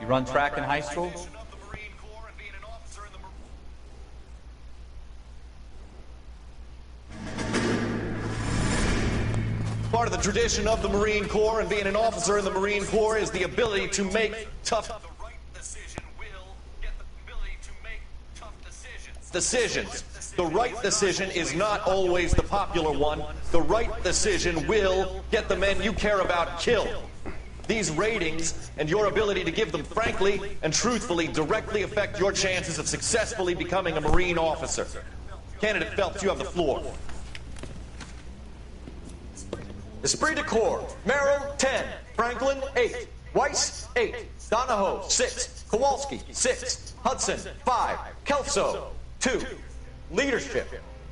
You run track in high school? Part of the tradition of the Marine Corps and being an officer in the Marine Corps is the ability to make tough decisions. The right decision is not always the popular one. The right decision will get the men you care about killed. These ratings and your ability to give them frankly and truthfully directly affect your chances of successfully becoming a Marine officer. Candidate Phelps, you have the floor. Esprit de Corps, Merrill, 10. Franklin, 8. Weiss, 8. Donahoe, 6. Kowalski, 6. Hudson, 5. Kelso, 2. Leadership,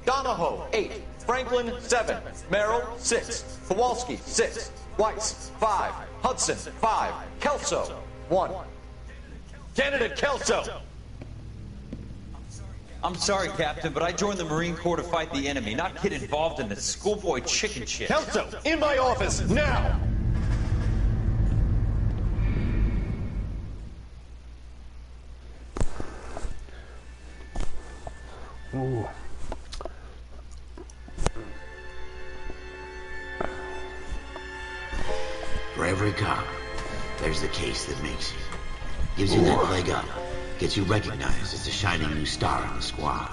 Donahoe, 8. Franklin, 7. Merrill, 6. Kowalski, 6. Weiss, 5. Hudson, 5. Kelso, 1. Candidate Kelso! I'm sorry, Captain, but I joined the Marine Corps to fight the enemy, not get involved in this schoolboy chicken shit. Kelso, in my office, now! Ooh. For every cop, there's the case that makes you. Gives you that leg up. Gets you recognized as the shining new star in the squad.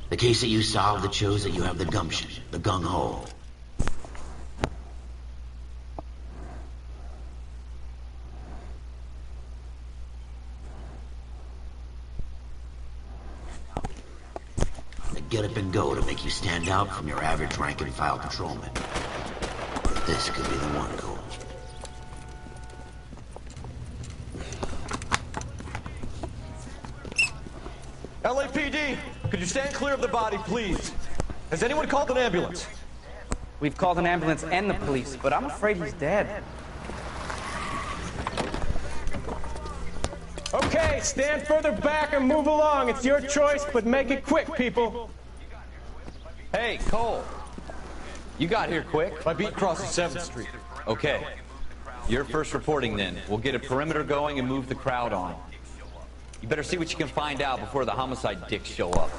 The case that you solved that shows that you have the gumption, the gung-ho. The get up and go to make you stand out from your average rank and file patrolman. This could be the one, Cole. LAPD, could you stand clear of the body, please? Has anyone called an ambulance? We've called an ambulance and the police, but I'm afraid he's dead. Okay, stand further back and move along. It's your choice, but make it quick, people. Hey, Cole. You got here quick. My beat crosses 7th Street. Okay. You're first reporting then. We'll get a perimeter going and move the crowd on. You better see what you can find out before the homicide dicks show up.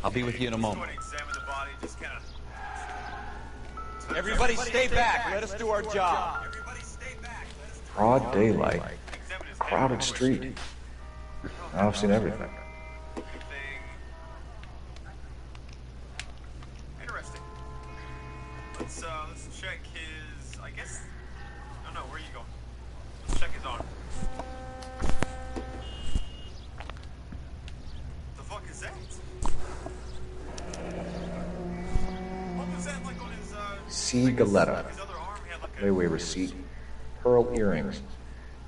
I'll be with you in a moment. Everybody stay back. Let us do our job. Broad daylight. Crowded street. I've seen everything. Interesting. Let's check his, I guess, I don't know, where are you going? Let's check his arm. The fuck is that? What was that like on his, C. Galetta. Layaway receipt. Pearl earrings.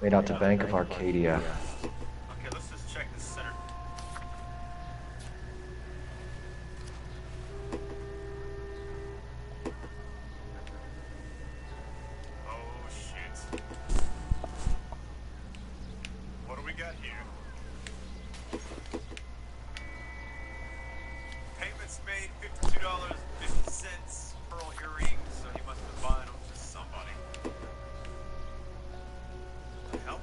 Made out to Bank of Arcadia. Okay, let's just check this center. Oh, shit. What do we got here? Payments made $52.50. Pearl earrings, so he must have bought them to somebody. Help?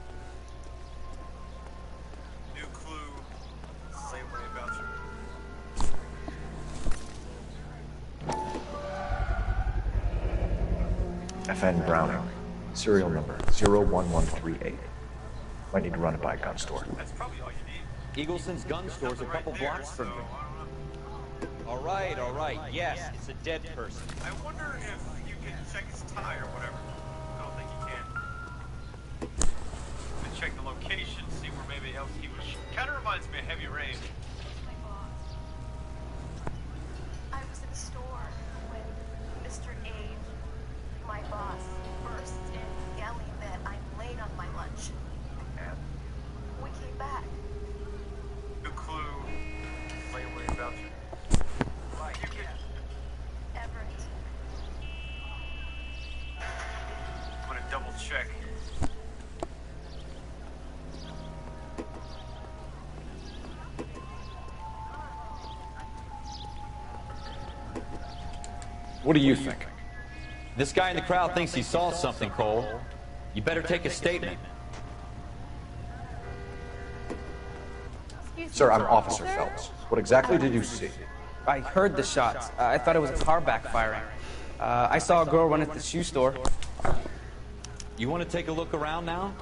New clue. Layaway voucher. FN Browning. Serial number 01138. Might need to run it by a gun store. That's probably all you need. Eagleson's gun store's a couple blocks from here. All right. Yes, it's a dead person. I wonder if you can check his tie or whatever. I don't think you can. And check the location, see where maybe else he was. Kind of reminds me of Heavy Rain. I was in the store when Mr. Abe, my boss, burst in yelling that I'm late on my lunch. And We came back. new clue. Layaway voucher. You can. Everett. I'm gonna double check. What do you think? This guy in the crowd thinks he saw something, Cole. You better take a statement. Sir, I'm Officer Phelps. What exactly did you see? I heard the shots. I thought it was a car backfiring. I saw a girl run at the shoe store. You want to take a look around now?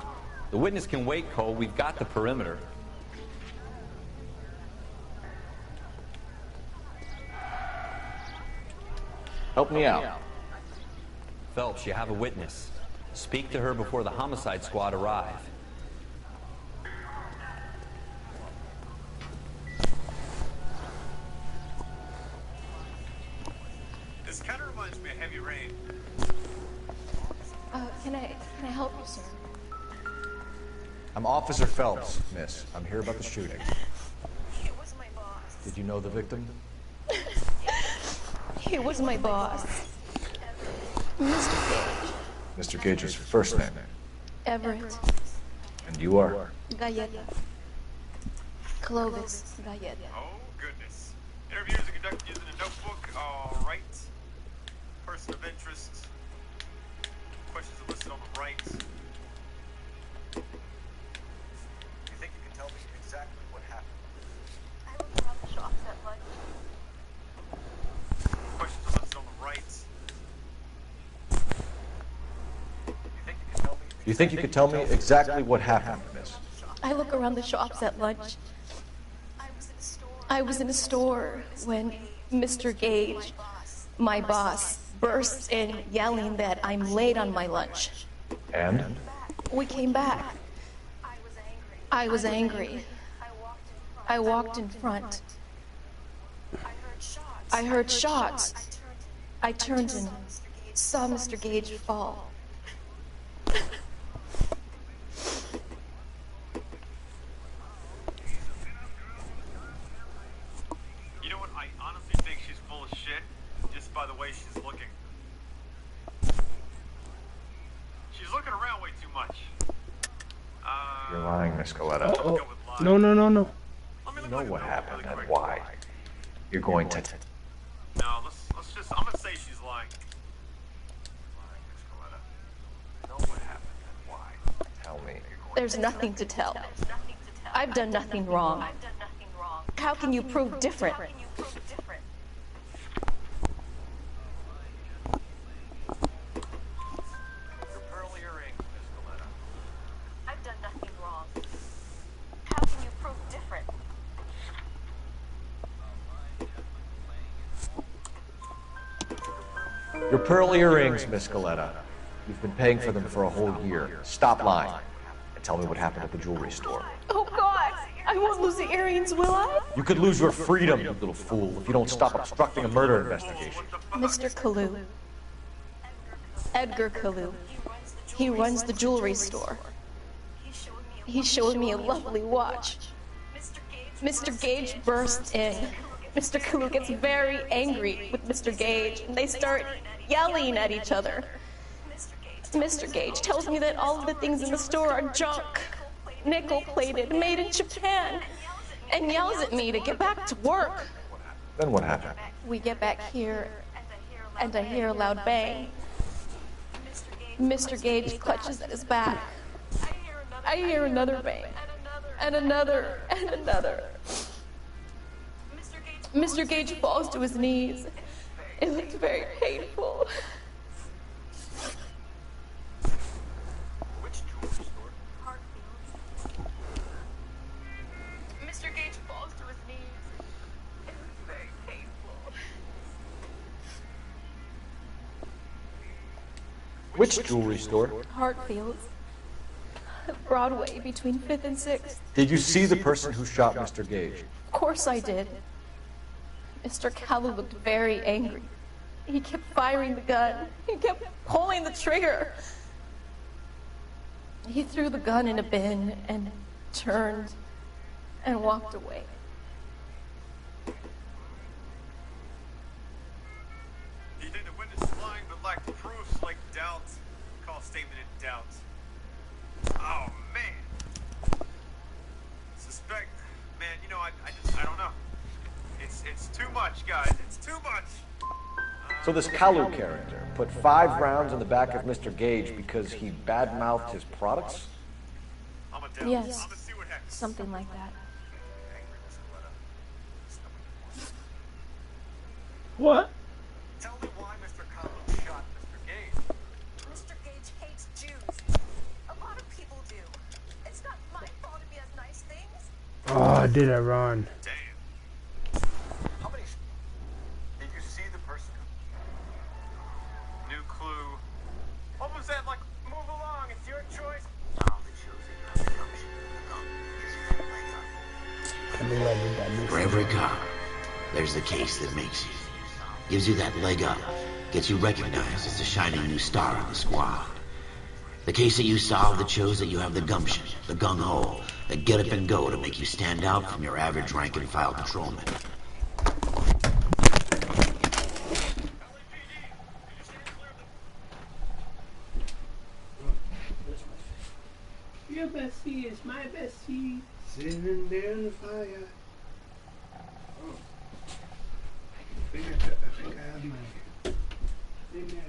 The witness can wait, Cole. We've got the perimeter. Help me out. Phelps, you have a witness. Speak to her before the homicide squad arrive. This kind of reminds me of Heavy Rain. Can I help you, sir? I'm Officer Phelps, miss. I'm here about the shooting. It was my boss. Did you know the victim? He was my boss. Mr. Gage. Mr. Gage's first name. Everett. And you are? Galleta. Clovis Galleta. Oh, goodness. Interviews are conducted using a notebook. All right. Person of interest. Questions are listed on the right. Do you think you can tell me exactly what happened? I looked around the shops at lunch. Questions are listed on the right. You think you could tell me exactly what happened, miss? I look around the shops at lunch. I was in a store when Mr. Gage, my boss, burst in yelling that I'm late on my lunch. And? We came back. I was angry. I walked in front. I heard shots. I turned and saw Mr. Gage fall. You know what? I honestly think she's full of shit just by the way she's looking. She's looking around way too much. You're lying, Miss Galleta. No. You know what happened and why. You're going to... No, let's just, I'm gonna say she's lying. Know what happened and why. Tell me. There's nothing to tell. I've done nothing wrong. How can you prove different? Your pearl earrings, Miss Galleta. I've done nothing wrong. How can you prove different? Your pearl earrings, Miss Galleta. You've been paying for them for a whole year. Stop lying. And tell me what happened at the jewelry store. Oh God! I won't lose the earrings, will I? You could lose your freedom, you little fool, if you don't stop obstructing a murder investigation. Mr. Kalu. Edgar Kalu. He runs the jewelry store. He showed me a lovely watch. Mr. Gage bursts in. Mr. Kalu gets very angry with Mr. Gage, and they start yelling at each other. Mr. Gage tells me that all of the things in the store are junk, nickel-plated, made in Japan, and yells at me to get back to work. Then what happened? We get back here, and I hear a loud bang. Mr. Gage clutches at his back. I hear another bang, and another, and another. Mr. Gage falls to his knees. It looked very painful. Which jewelry store? Mr. Gage falls to his knees. It looked very painful. Which jewelry store? Hartfield's. Broadway between 5th and 6th. Did you see the person who shot Mr. Gage? Of course I did. Mr. Kalu looked very angry. He kept firing the gun. He kept pulling the trigger. He threw the gun in a bin and turned and walked away. Do you think the witness is lying but lack proofs like doubt? Call statement in doubt. Oh, man. Suspect, man, you know, I don't know. It's too much, guys. It's too much. So this Kalu character put 5 rounds in the back of Mr. Gage because he badmouthed his products? I'm a doubt. Yes, I'm gonna see what happens. something like that. Angry What? Tell me why Mr. Collins shot Mr. Gage. Mr. Gage hates Jews. A lot of people do. It's not my fault if he has nice things. Oh, I did it wrong. Damn. How many? Did you see the person? New clue. What was that like? Move along. It's your choice. For every cop, there's the case that makes you. Gives you that leg up. Gets you recognized as the shining new star in the squad. The case that you solve that shows that you have the gumption, the gung-ho, the get up and go to make you stand out from your average rank and file patrolman. Your bestie is my bestie. Sitting there in the fire. Oh. I think I have my thing there.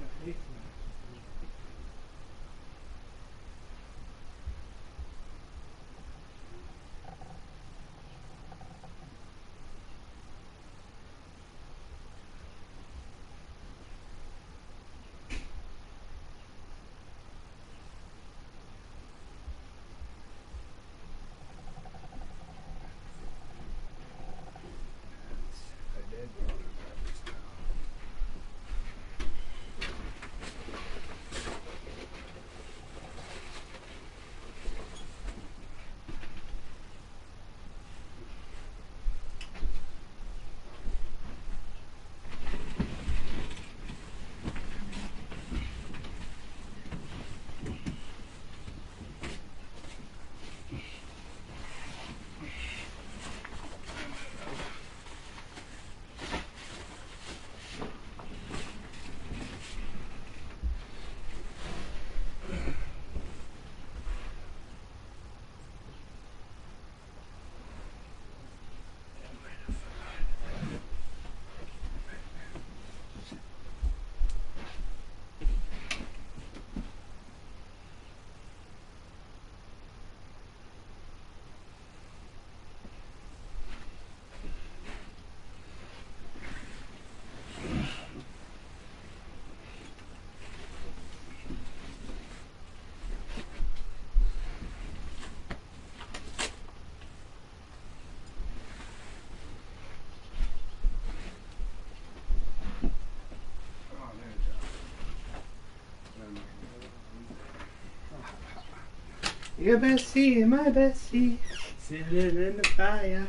Your bestie, my bestie, sitting in the fire.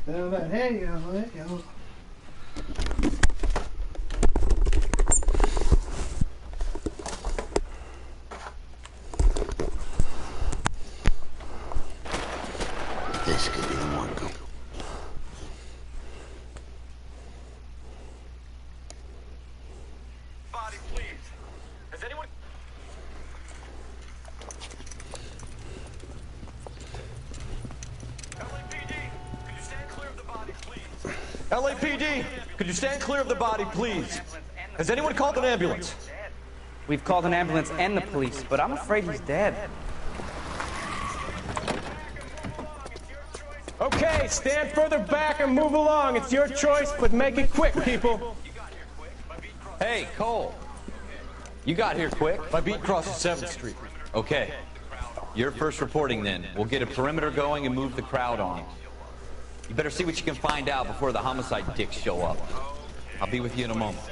But hey yo. This could be the one. Body, please. Has anyone? LAPD, could you stand clear of the body, please? Has anyone called an ambulance? We've called an ambulance and the police, but I'm afraid he's dead. Okay, stand further back and move along. It's your choice, but make it quick, people. Hey, Cole. You got here quick. My beat crosses 7th Street. Okay. You're first reporting then. We'll get a perimeter going and move the crowd on. You better see what you can find out before the homicide dicks show up. I'll be with you in a moment.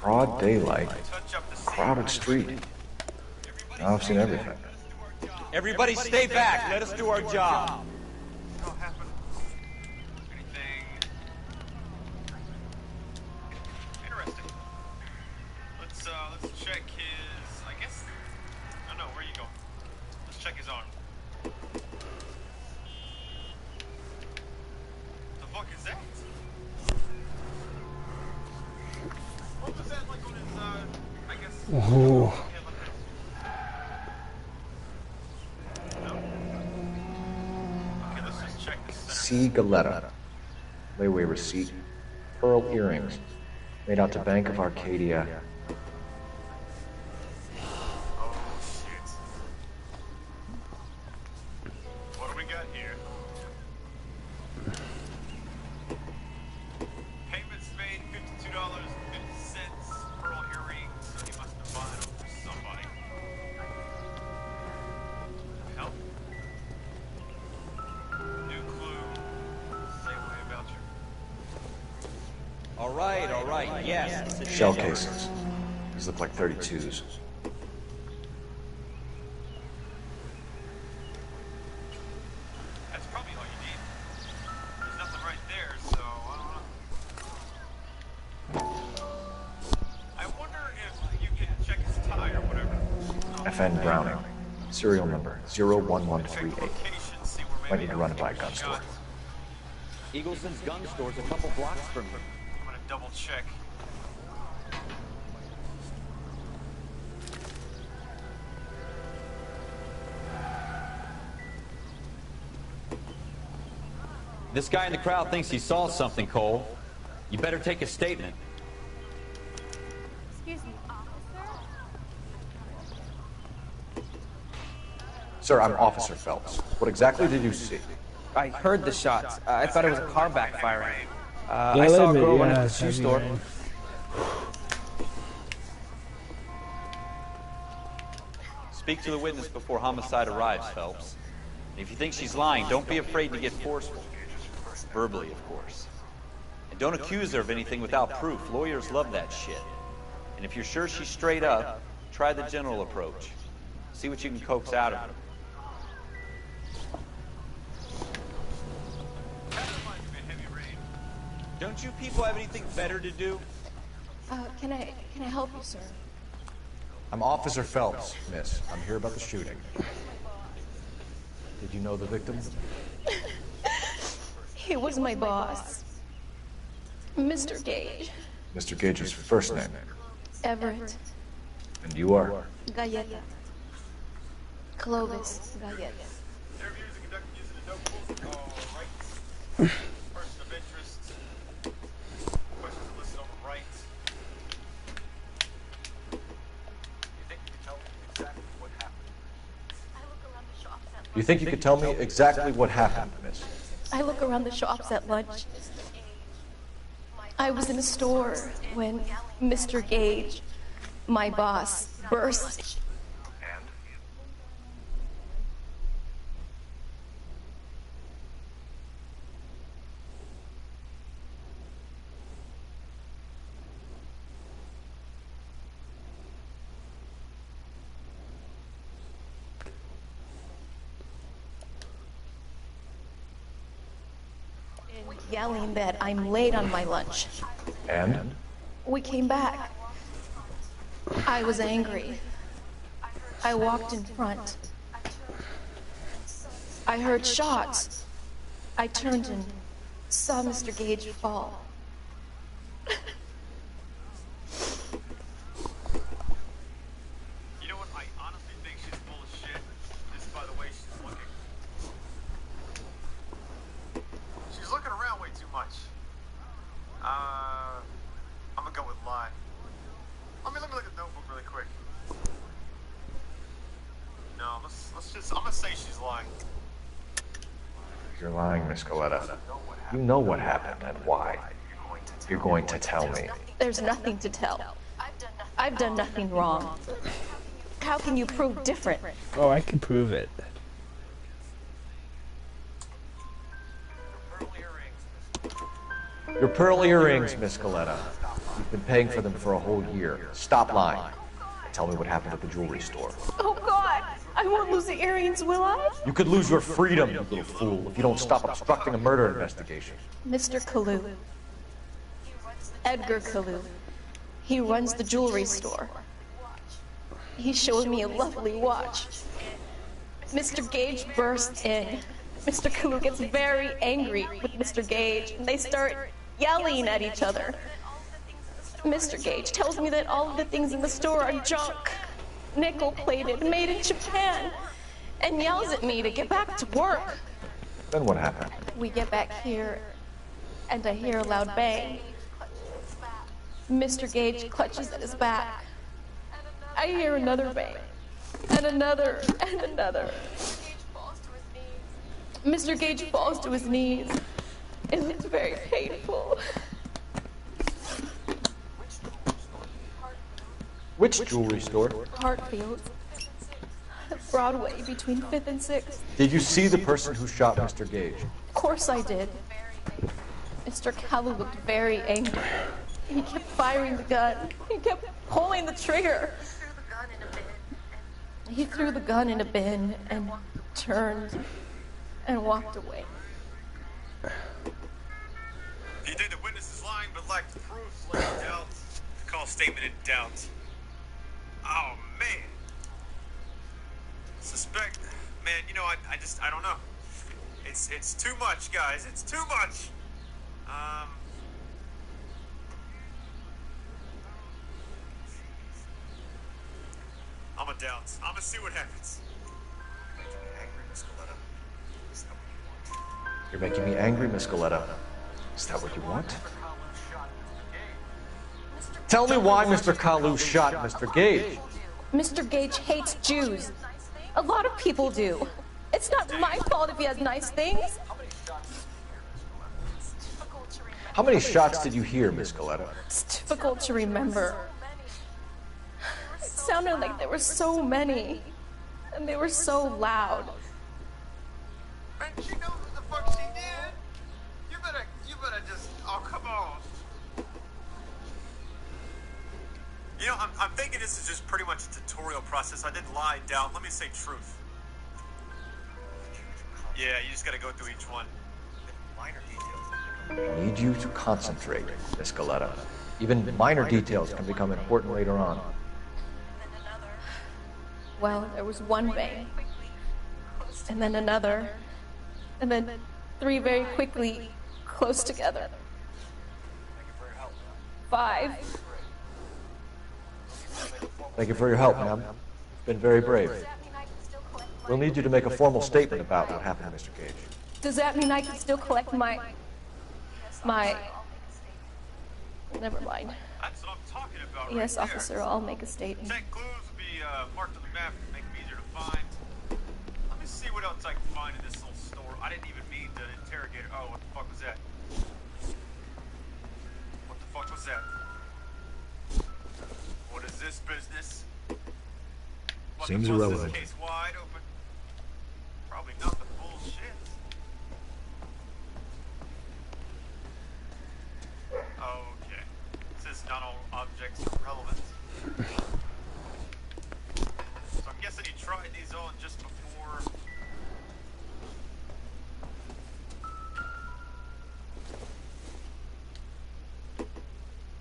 Broad daylight. Crowded street. Now I've seen everything. Everybody stay back. Let us do our job. Interesting. Let's check his. I guess. I don't know. Where you going? Let's check his arm. The fuck is that? What was that like on his? I guess. Oh. C. Galetta. Layaway receipt. Pearl earrings. Made out to Bank of Arcadia. Oh shit. What do we got here? All right. Yes. It's a Shell genuine. casings. These look like 32s. That's probably all you need. There's nothing right there, so I don't know. I wonder if you can check his tie or whatever. FN Browning. Serial number 01138. Location, see where Might maybe need to run it by a gun store. Eagleson's gun store's a couple blocks from here. I'm gonna double check. This guy in the crowd thinks he saw something, Cole. You better take a statement. Excuse me, officer? Sir, I'm Officer Phelps. What exactly did you see? I heard the shots. I thought it was a car backfiring. I saw a girl run into the shoe store. Speak to the witness before homicide arrives, Phelps. And if you think she's lying, don't be afraid to get forceful. Verbally, of course. And don't accuse her of anything without proof. Lawyers love that shit. And if you're sure she's straight up, try the general approach. See what you can coax out of her. Don't you people have anything better to do? Can I help you, sir? I'm Officer Phelps, miss. I'm here about the shooting. Did you know the victim? He was my boss. Mr. Gage. Mr. Gage's first name. Everett. And you are? Galleta. Clovis Galleta. Interviews are conducted using a notebook. All right. Person of interest. Questions are listed on the right. You think you can tell me exactly what happened? You think you could tell me exactly what happened, miss? I look around the shops at lunch. I was in a store when Mr. Gage, my boss, burst. Yelling that I'm late on my lunch. And? We came back. I was angry. I walked in front. I heard shots. I turned and saw Mr. Gage fall. You know what? I honestly think she's full of shit. Just by the way she's looking. She's looking around way too much. I'm gonna go with lie. Let me look at the notebook really quick. No, let's just. I'm gonna say she's lying. You're lying, Miss Coletta. You know what happened and why. You're going to tell me. There's nothing to tell. I've done nothing wrong. How can you prove different? Oh, I can prove it. Your pearl earrings, Miss Coletta. You've been paying for them for a whole year. Stop lying. And tell me what happened at the jewelry store. Oh, God! I won't lose the earrings, will I? You could lose your freedom, you little fool, if you don't stop obstructing a murder investigation. Mr. Kalu. Edgar Kalu. He runs the jewelry store. He showed me a lovely watch. Mr. Gage bursts in. Mr. Kalu gets very angry with Mr. Gage, and they start yelling at each other. Mr. Gage tells me that all of the things in the store are junk, nickel-plated, made in Japan, and yells at me to get back to work. Then what happened? We get back here, and I hear a loud bang. Mr. Gage clutches at his back. I hear another bang, and another, and another. Mr. Gage falls to his knees. It's very painful. Which jewelry store? Hartfield. Broadway, between 5th and 6th. Did you see the person who shot Mr. Gage? Of course I did. Mr. Kalu looked very angry. He kept firing the gun. He kept pulling the trigger. He threw the gun in a bin and turned and walked away. You think the witness is lying but lacked proof, like doubt? Call statement in doubt. Oh, man. Suspect, man, you know, I don't know. It's too much, guys. It's too much. I'm a doubt. I'm gonna see what happens. You're making me angry, Miss Goleta. Is that what you want? Tell me why Mr. Kalu shot Mr. Gage. Mr. Gage hates Jews. A lot of people do. It's not my fault if he has nice things. How many shots did you hear, Miss Goleta? It's difficult to remember. It sounded like there were so many. And they were so loud. Man, she knows what the fuck she did. You better just, oh, come on. You know, I'm thinking this is just pretty much a tutorial process. I didn't lie, doubt. Let me say truth. Yeah, you just gotta go through each one. Minor details. I need you to concentrate, Miss Goleta. Even minor details can become important later on. Well, there was one bang. And then another. And then 3 very quickly, close together. 5. Thank you for your help, ma'am. You've been very brave. We'll need you to make a formal statement about what happened to Mr. Gage. Does that mean I can still collect my... Never mind. That's what I'm talking about. Yes, right there. officer, I'll make a statement. Check clues will be marked on the map to make them easier to find. Let me see what else I can find in this little store. I didn't even mean to interrogate her. Oh, what the fuck was that? What the fuck was that? What is this business? Seems irrelevant. This case wide open. Probably not the bullshit. Okay. It says not all objects are relevant. So I'm guessing you tried these on just before.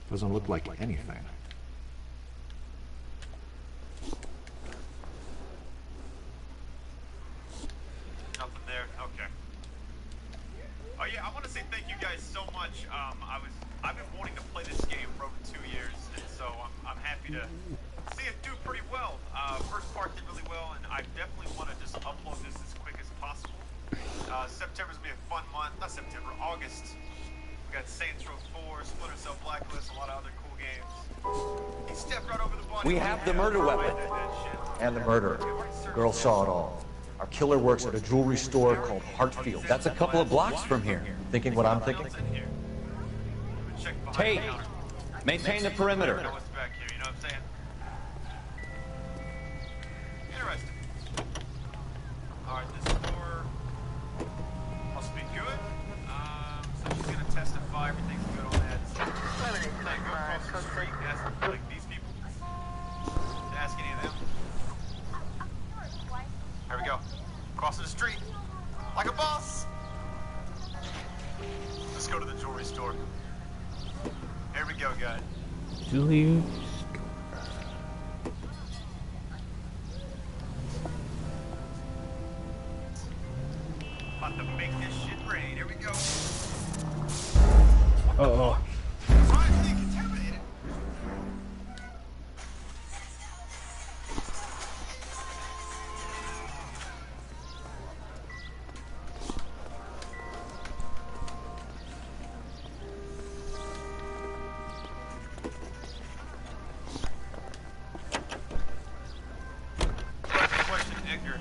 Doesn't look like anything. Nothing there. Okay. Oh yeah, I want to say thank you guys so much. I've been wanting to play this game for over 2 years, and so I'm happy to see it do pretty well. First part did really well, and I definitely want to just upload this as quick as possible. September's gonna be a fun month. Not September, August. We got Saints Row 4, Splinter Cell Blacklist, a lot of other cool games. He stepped right over the body. We have the murder weapon. And the murderer. The girl saw it all. Our killer works at a jewelry store called Hartfield. That's a couple of blocks from here. Thinking what I'm thinking? Tate, maintain the perimeter. I know what's back here, you know what I'm saying? Interesting. Alright, this door must be good. So she's gonna testify, everything's good on that. Can I go across the street and ask, like, these people? To ask any of them? There we go. Crossing the street. Like a boss! Let's go to the jewelry store. Here we go, guys. Julius. About to make this shit rain. Here we go. Uh-oh. Privately contaminated. Question, Edgar.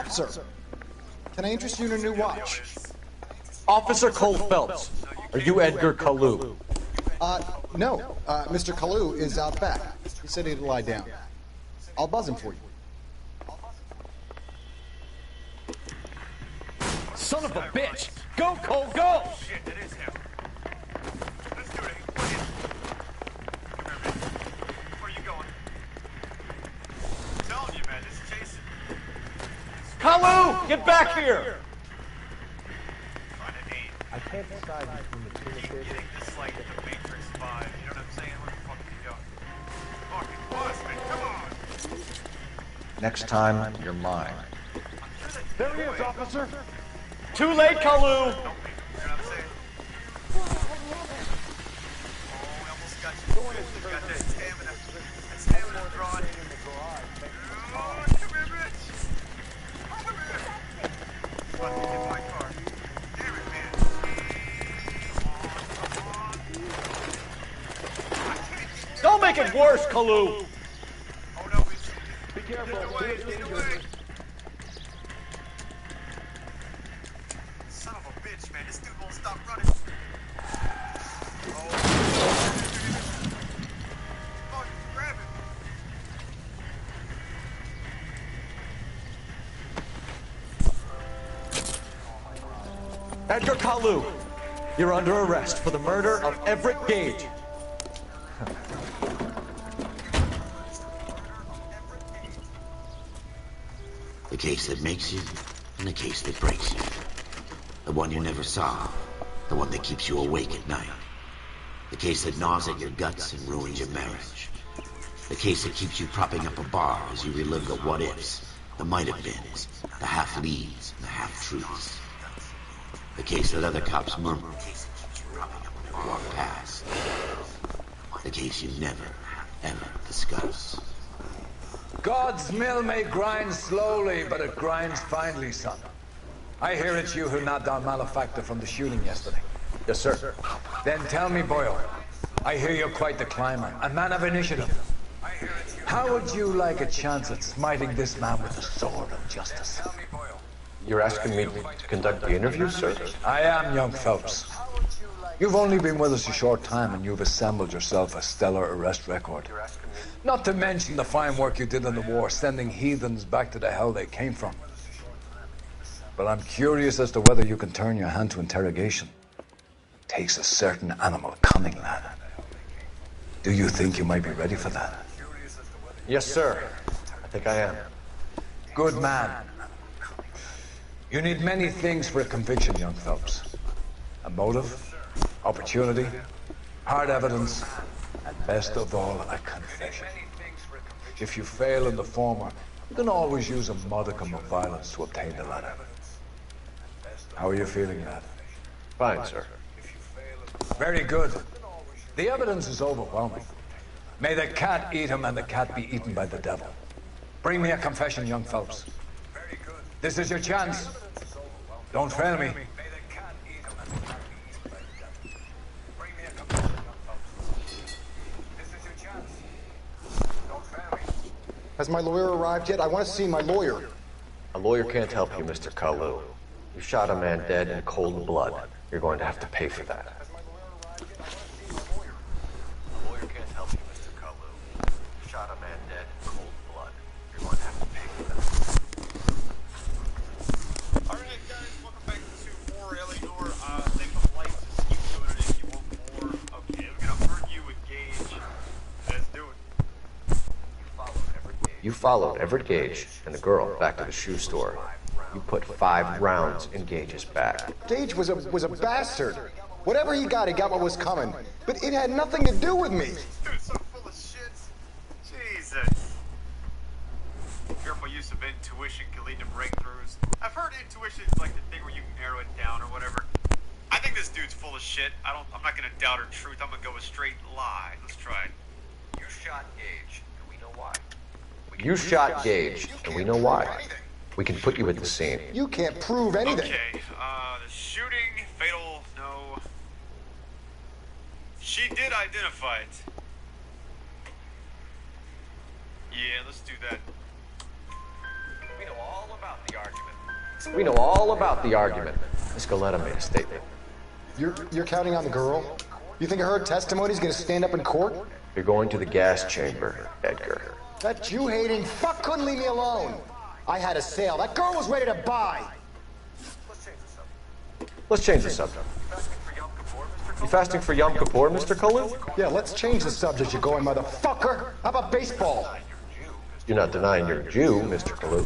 Officer, can I interest you in a new watch? Officer Cole Phelps, are you Edgar Kalu? No. Mr. Kalu is out back. He said he'd lie down. I'll buzz him for you. Son of a bitch! Go, Cole, go! Shit, it is him. Let's do it. Come here, man. Where are you going? I'm telling you, man, this is Jason. Kalu, get back here! Find an aim. I can't decide between the two of Keep getting this like the Matrix 5. You know what I'm saying? Where the fuck are you going? Fucking bust, man. Come on. Next time, you're mine. There he is, officer! Too late, Kalu! You know what I'm saying? Oh, we almost got you. We got that stamina drawn. Oh, come here, bitch. Come here. About to hit my car. Damn it, man. Come on. Don't make it worse, Kalu! Oh, no, Be careful. Get away, get away. Son of a bitch, man. This dude won't stop running. Oh, grab him. Edgar Kalu, you're under arrest for the murder of Everett Gage. The case that makes you, and the case that breaks you. The one you never saw, the one that keeps you awake at night. The case that gnaws at your guts and ruins your marriage. The case that keeps you propping up a bar as you relive the what-ifs, the might-have-beens, the half-leads, and the half-truths. The case that other cops murmur, walk past. The case you never, ever discuss. God's mill may grind slowly, but it grinds finely, son. I hear it's you who knocked down Malefactor from the shooting yesterday. Yes, sir. Then tell me, Boyle, I hear you're quite the climber, a man of initiative. How would you like a chance at smiting this man with the sword of justice? You're asking me to conduct the interview, sir? I am, young Phelps. You've only been with us a short time and you've assembled yourself a stellar arrest record. Not to mention the fine work you did in the war, sending heathens back to the hell they came from. But I'm curious as to whether you can turn your hand to interrogation. Takes a certain animal cunning, lad. Do you think you might be ready for that? Yes, sir. I think I am. Good man. You need many things for a conviction, young Phelps. A motive, opportunity, hard evidence, and best of all, a confession. If you fail in the former, you can always use a modicum of violence to obtain the latter. How are you feeling, lad? Fine, sir. Very good. The evidence is overwhelming. May the cat eat him and the cat be eaten by the devil. Bring me a confession, young Phelps. This is your chance. Don't fail me. Has my lawyer arrived yet? I want to see my lawyer. A lawyer can't help you, Mr. Kalu. You shot a man dead in cold blood. You're going to have to pay for that. A lawyer can't help you, Mr. Kalu. You shot a man dead in cold blood. You're going to have to pay for that. Alright guys, welcome back to more Eleanor. Thank you for likes and keep doing it if you want more. Okay, we're gonna argue with Gage. Let's do it. You followed Everett Gage and the girl back to the shoe store. You put 5 rounds in Gage's back. Gage was a bastard. Whatever he got what was coming. But it had nothing to do with me. Dude, so full of shit. Jesus. Careful use of intuition can lead to breakthroughs. I've heard intuition is like the thing where you can narrow it down or whatever. I think this dude's full of shit. I'm not gonna doubt her truth. I'm gonna go with straight lie. Let's try it. You shot Gage, and we know why. You shot Gage, and we know why. We can put you at the scene. You can't prove anything. Okay, the shooting, fatal, no. She did identify it. Yeah, let's do that. We know all We know all about the argument. Miss Goleta made a statement. You're counting on the girl? You think her testimony's gonna stand up in court? You're going to the gas chamber, Edgar. That Jew-hating fuck couldn't leave me alone. I had a sale. That girl was ready to buy. Let's change the subject. You fasting for Yom Kippur, Mr. Kalu? Yeah, let's change the subject, you going motherfucker. How about baseball? You're not denying you're a Jew, Mr. Kalu.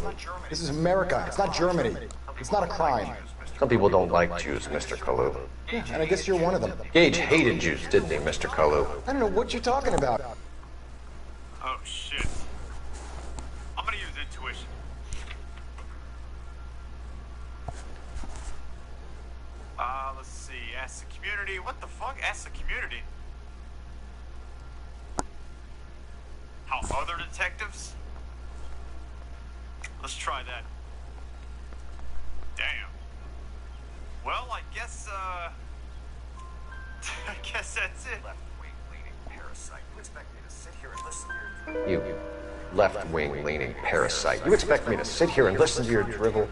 This is America. It's not Germany. It's not a crime. Some people don't like Jews, Mr. Kalu. Yeah, and I guess you're one of them. Gage hated Jews, didn't he, Mr. Kalu? I don't know what you're talking about. Oh, shit. I'm gonna use intuition. Let's see. Ask the community. What the fuck? Ask the community? How other detectives? Let's try that. Damn. Well, I guess, I guess that's it. Left-wing leaning parasite. You expect me to sit here and listen to your... You left-wing leaning parasite. You expect me to sit here and listen to your drivel?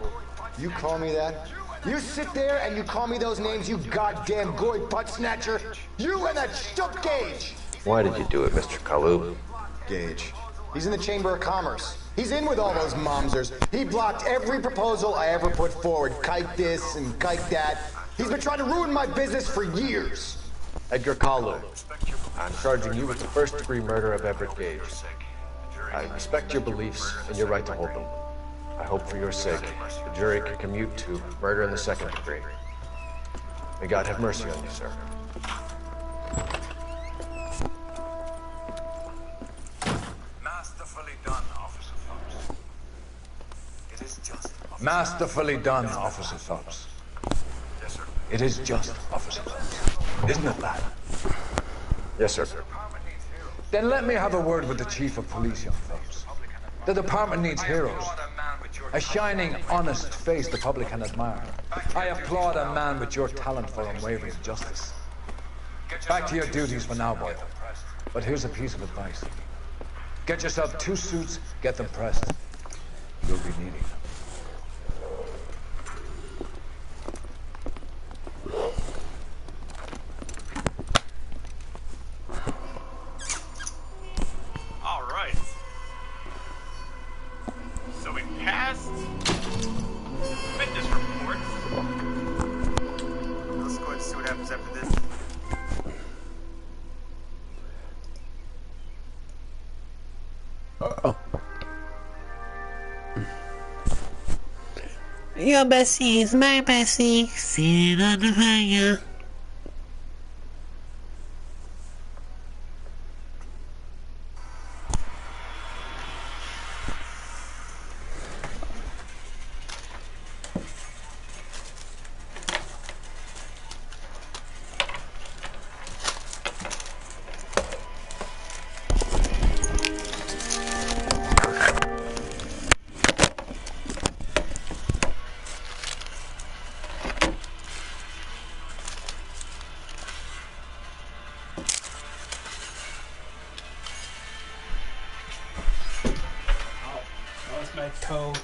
You call me that? You sit there and you call me those names, you goddamn goy butt snatcher? You and that shook Gage! Why did you do it, Mr. Kalu? Gage. He's in the Chamber of Commerce. He's in with all those momsers. He blocked every proposal I ever put forward. Kite this and kite that. He's been trying to ruin my business for years. Edgar Kalu, I'm charging you with the first-degree murder of Everett Gage. I respect your beliefs and your right to hold them. I hope for your sake the jury can commute to murder in the second degree. May God have mercy on you, sir. Masterfully done, Officer Phelps. It is just. Masterfully done, Officer Phelps. Yes, sir. It is just, Officer Phelps. Isn't it, lad? Yes, sir. Then let me have a word with the Chief of Police, young Phelps. The department needs heroes. A shining, honest face the public can admire. I applaud a man with your talent for unwavering justice. Back to your duties for now, boy. But here's a piece of advice. Get yourself 2 suits, get them pressed. You'll be needing them. All right. So we passed fitness reports. Let's go ahead and see what happens after this. Uh-oh. Your bestie is my bestie, sitting on the fire. Code.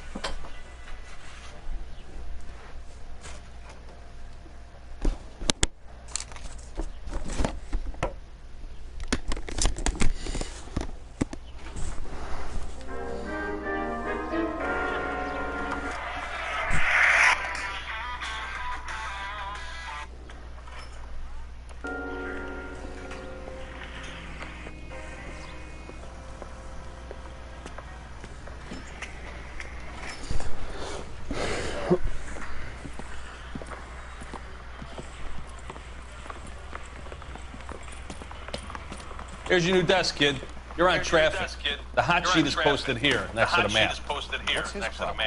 Here's your new desk, kid. You're on traffic. The hot sheet is posted here, next to the map. What's his problem?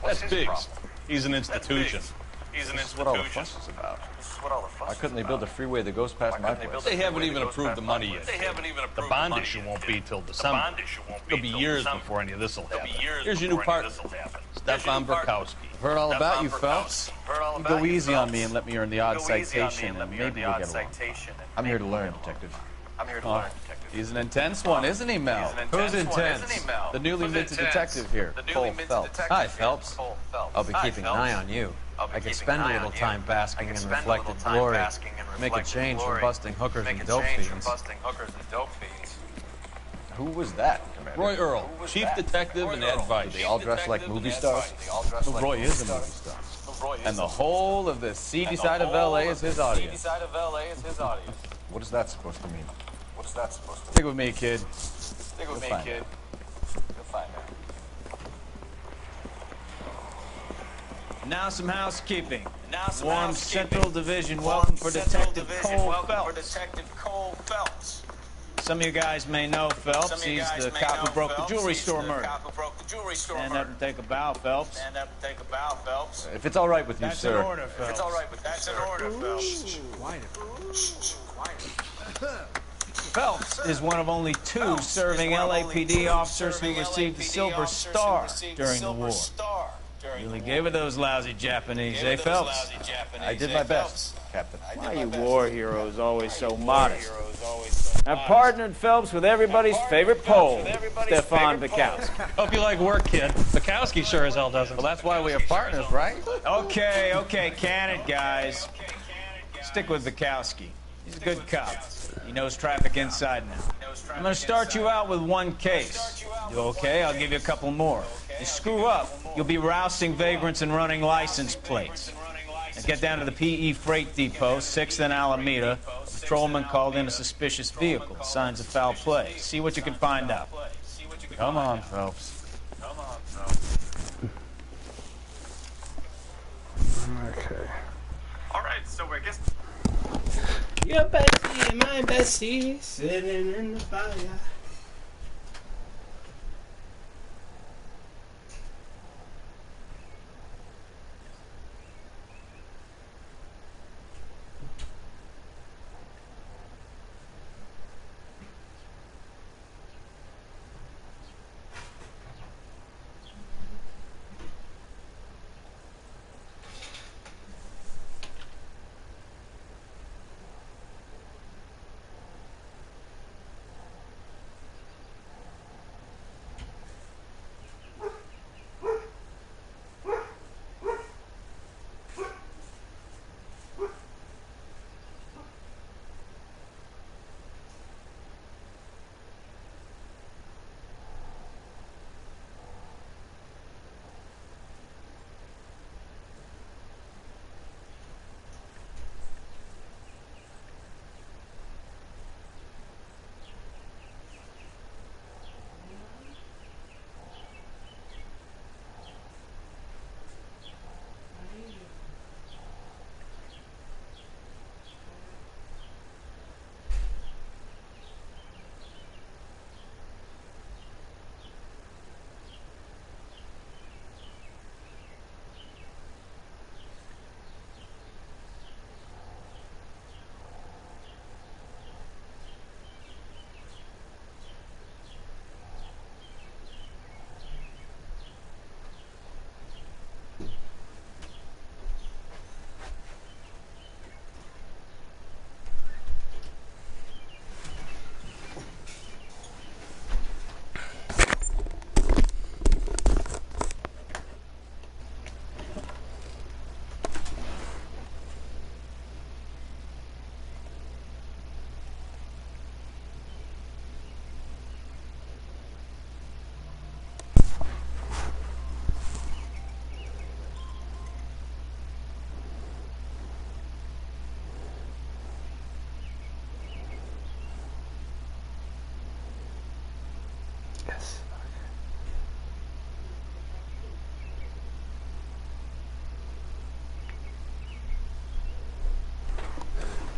That's Biggs. He's an institution. This is what all the fuss is about. Why couldn't they build a freeway that goes past my place? They haven't even approved the money yet. The bond issue won't be till December. It'll be years before any of this will happen. Here's your new partner, Stefan Burkowski. I've heard all about you, Phelps. You go easy on me and let me earn the odd citation, and maybe we'll get along. I'm here to learn, Detective. He's an intense one, isn't he, Mel? Who's intense? The newly minted detective here, Cole Phelps. Hi, Phelps. I'll be keeping an eye on you. I could spend a little time basking in reflected glory, make a change from busting hookers and dope fiends. Who was that, Commander? Roy Earl, chief detective and advice. They all dress like movie stars? Well, Roy is a movie star. And the whole of the seedy side of LA is his audience. What is that supposed to mean? Stick with me, kid. You'll find out. Now some housekeeping. Warm Central Division, welcome for Detective Cole Phelps. Some of you guys may know Phelps. He's the cop who broke the jewelry store murder. Stand up and take a bow, Phelps. If it's all right with you, That's sir. an order, Phelps. That's an order, Phelps. Phelps is one of only 2 serving LAPD officers who received the Silver Star during the war. Really gave it those lousy Japanese, eh, Phelps? I did my best, Captain. Why you war heroes always so modest? I partnered Phelps with everybody's favorite Pole, Stefan Bukowski. Hope you like work, kid. Bukowski sure as hell doesn't. Well, that's why we are partners, right? Okay, can it, guys. Stick with Bukowski. He's a good cop. He knows traffic inside now. I'm going to start you out with 1 case. Do okay? I'll give you a couple more. You screw up, you'll be rousting vagrants and running license plates. Now get down to the PE Freight Depot, 6th and Alameda. A patrolman called in a suspicious vehicle. Signs of foul play. See what you can find out. Come on, Phelps. Okay. Alright, so I guess... Your bestie and my bestie sitting in the fire.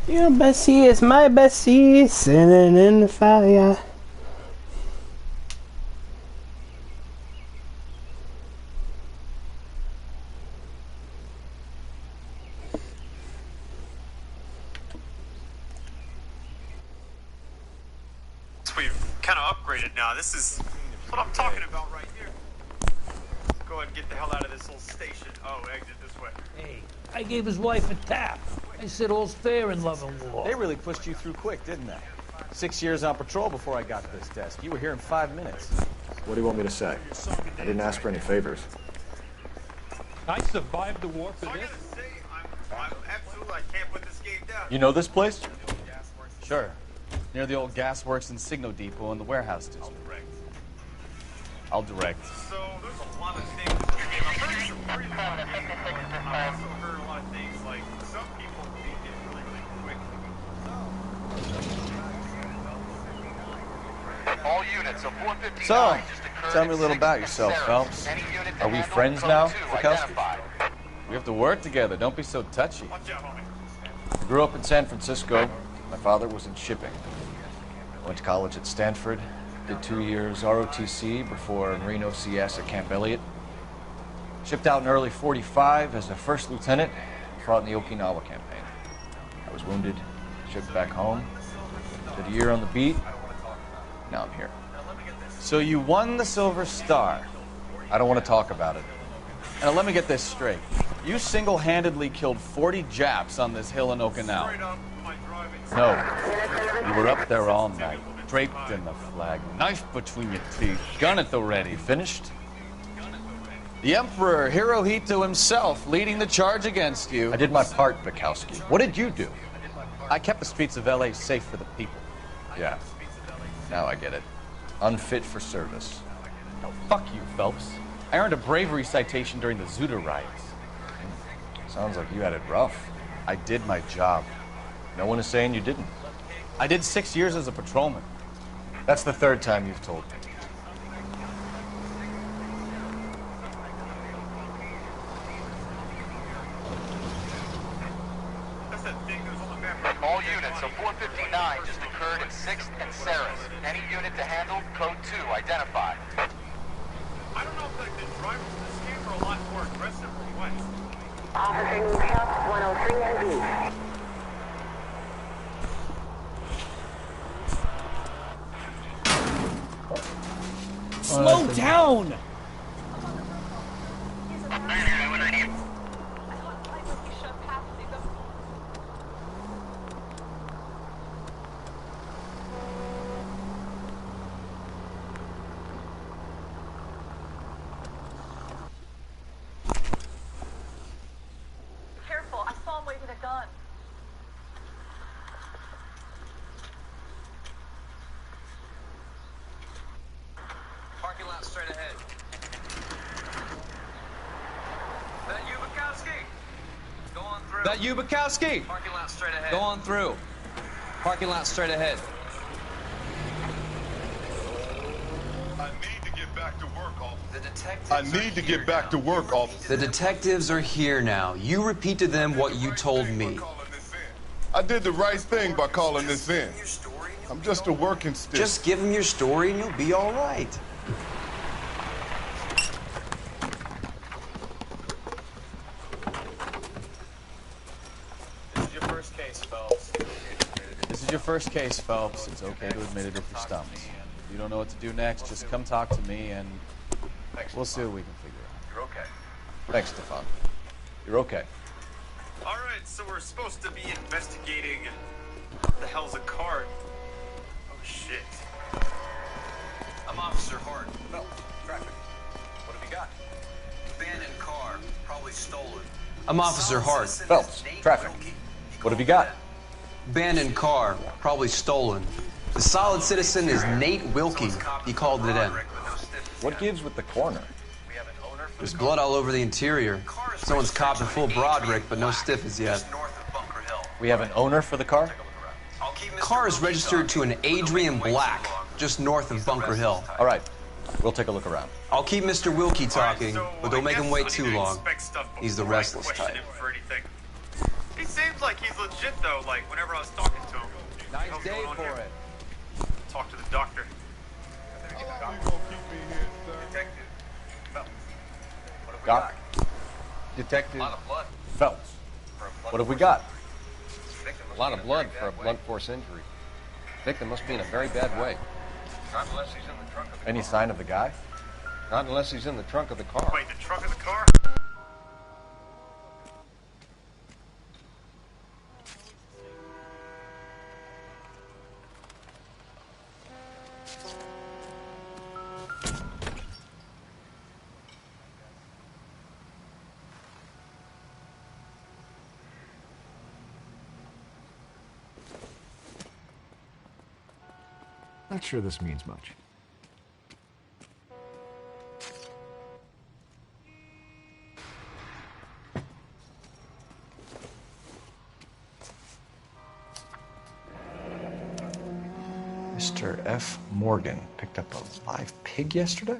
Your bestie is my bestie, sitting in the fire. We've kind of upgraded now. This is what I'm talking about right here. Go ahead and get the hell out of this little station. Oh, exit this way. Hey, I gave his wife a tap. I said all's fair in love and war. They really pushed you through quick, didn't they? 6 years on patrol before I got to this desk. You were here in 5 minutes. What do you want me to say? I didn't ask for any favors. I survived the war for this. I'm absolutely, I can't put this game down. You know this place? Sure. Near the old gasworks and Signo Depot in the warehouse district. I'll direct. So there's a lot of things in your game. I'm pretty sure I also heard a lot of things like some people beat it really, really quick. All units of 459 So, tell me a little about yourself, Phelps. Are we friends now, Bukowski? We have to work together. Don't be so touchy. I grew up in San Francisco. My father was in shipping. Went to college at Stanford. Did 2 years ROTC before Reno CS at Camp Elliott. Shipped out in early '45 as a first lieutenant. Fought in the Okinawa campaign. I was wounded. Shipped back home. Did a year on the beat. Now I'm here. So you won the Silver Star. I don't want to talk about it. Now let me get this straight. You single-handedly killed 40 Japs on this hill in Okinawa. No. You were up there all night, draped in the flag, knife between your teeth, gun at the ready. Finished? The Emperor Hirohito himself leading the charge against you. I did my part, Bukowski. What did you do? I kept the streets of LA safe for the people. Yeah. Now I get it. Unfit for service. No, fuck you, Phelps. I earned a bravery citation during the Zuda riots. Sounds like you had it rough. I did my job. No one is saying you didn't. I did 6 years as a patrolman. That's the third time you've told me. All units of 459 just occurred in 6th and Saris. Any unit to handle, code 2, identified. I don't know if like the drivers in this game are a lot more aggressive or what. Officer needs help, 103 and B. Slow down! Careful, I saw him waving a gun. Parking lot straight ahead. That you, Bukowski? Go on through. That you, Bukowski? Parking lot straight ahead. Go on through. Parking lot straight ahead. I need to get back to work, officer. The detectives I need to get back to work, officer. The detectives are here now. You repeat to them what you told me. I did the right thing by calling this in. I'm just a working stick. Just give them your story and you'll be all right. This is your first case, Phelps. This is your first case, Phelps. It's okay to admit it if you're stumped. If you don't know what to do next, just come talk to me and we'll see what we can figure out. You're okay. Thanks, Stefan. You're okay. All right, so we're supposed to be investigating. What the hell's a card? Oh shit. I'm Officer Hart. No, traffic. What have you got? Abandoned car, probably stolen. I'm Officer Hart. Phelps, traffic. What have you got? Abandoned car, probably stolen. The solid citizen is Nate Wilkie. He called it in. What gives with the corner? There's blood all over the interior. Someone's copped a full Broderick, but no stiff as yet. We have an owner for the car? Car is registered to an Adrian Black, just north of Bunker Hill. All right. We'll take a look around. I'll keep Mr. Wilkie talking, but don't make him wait too long. He's the restless type. He seems like he's legit though, like whenever I was talking to him. Nice day for it. Talk to the doctor. Doc? Detective Phelps. What have we got? A lot of blood for a blunt force injury. Victim must be in a very bad way. Not unless he's in the trunk of the car. Any sign of the guy? Not unless he's in the trunk of the car. Wait, the trunk of the car? Not sure this means much. Mr. F. Morgan picked up a live pig yesterday?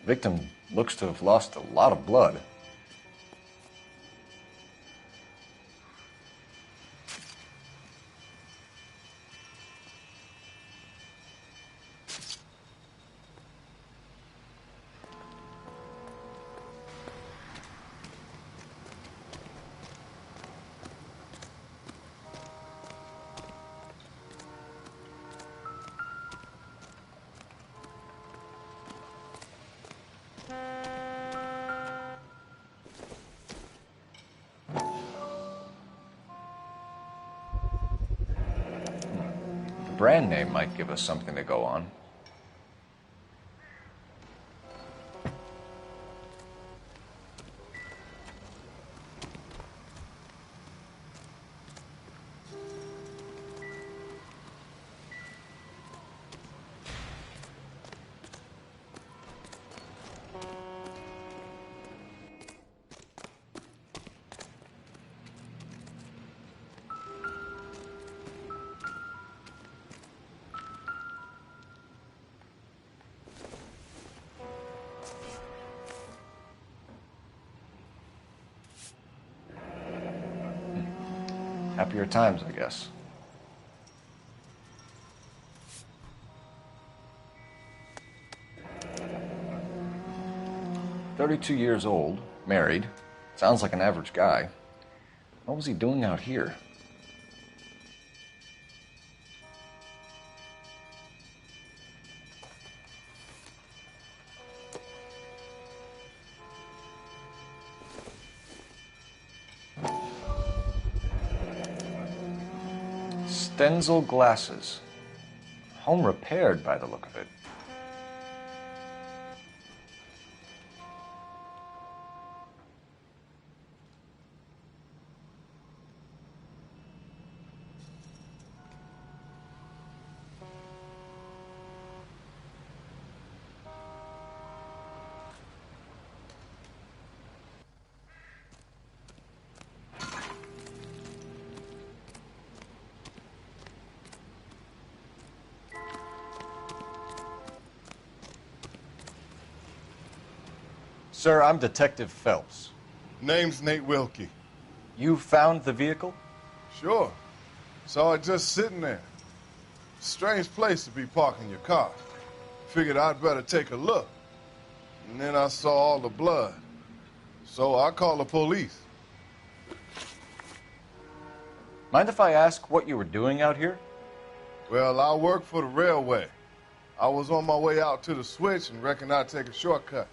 Victim looks to have lost a lot of blood. Brand name might give us something to go on. Happier times, I guess. "32 years old, married. Sounds like an average guy. What was he doing out here?" Stenzel glasses. Home repaired by the look of it. Sir, I'm Detective Phelps. Name's Nate Wilkie. You found the vehicle? Sure. Saw it just sitting there. Strange place to be parking your car. Figured I'd better take a look. And then I saw all the blood. So I called the police. Mind if I ask what you were doing out here? Well, I work for the railway. I was on my way out to the switch and reckoned I'd take a shortcut.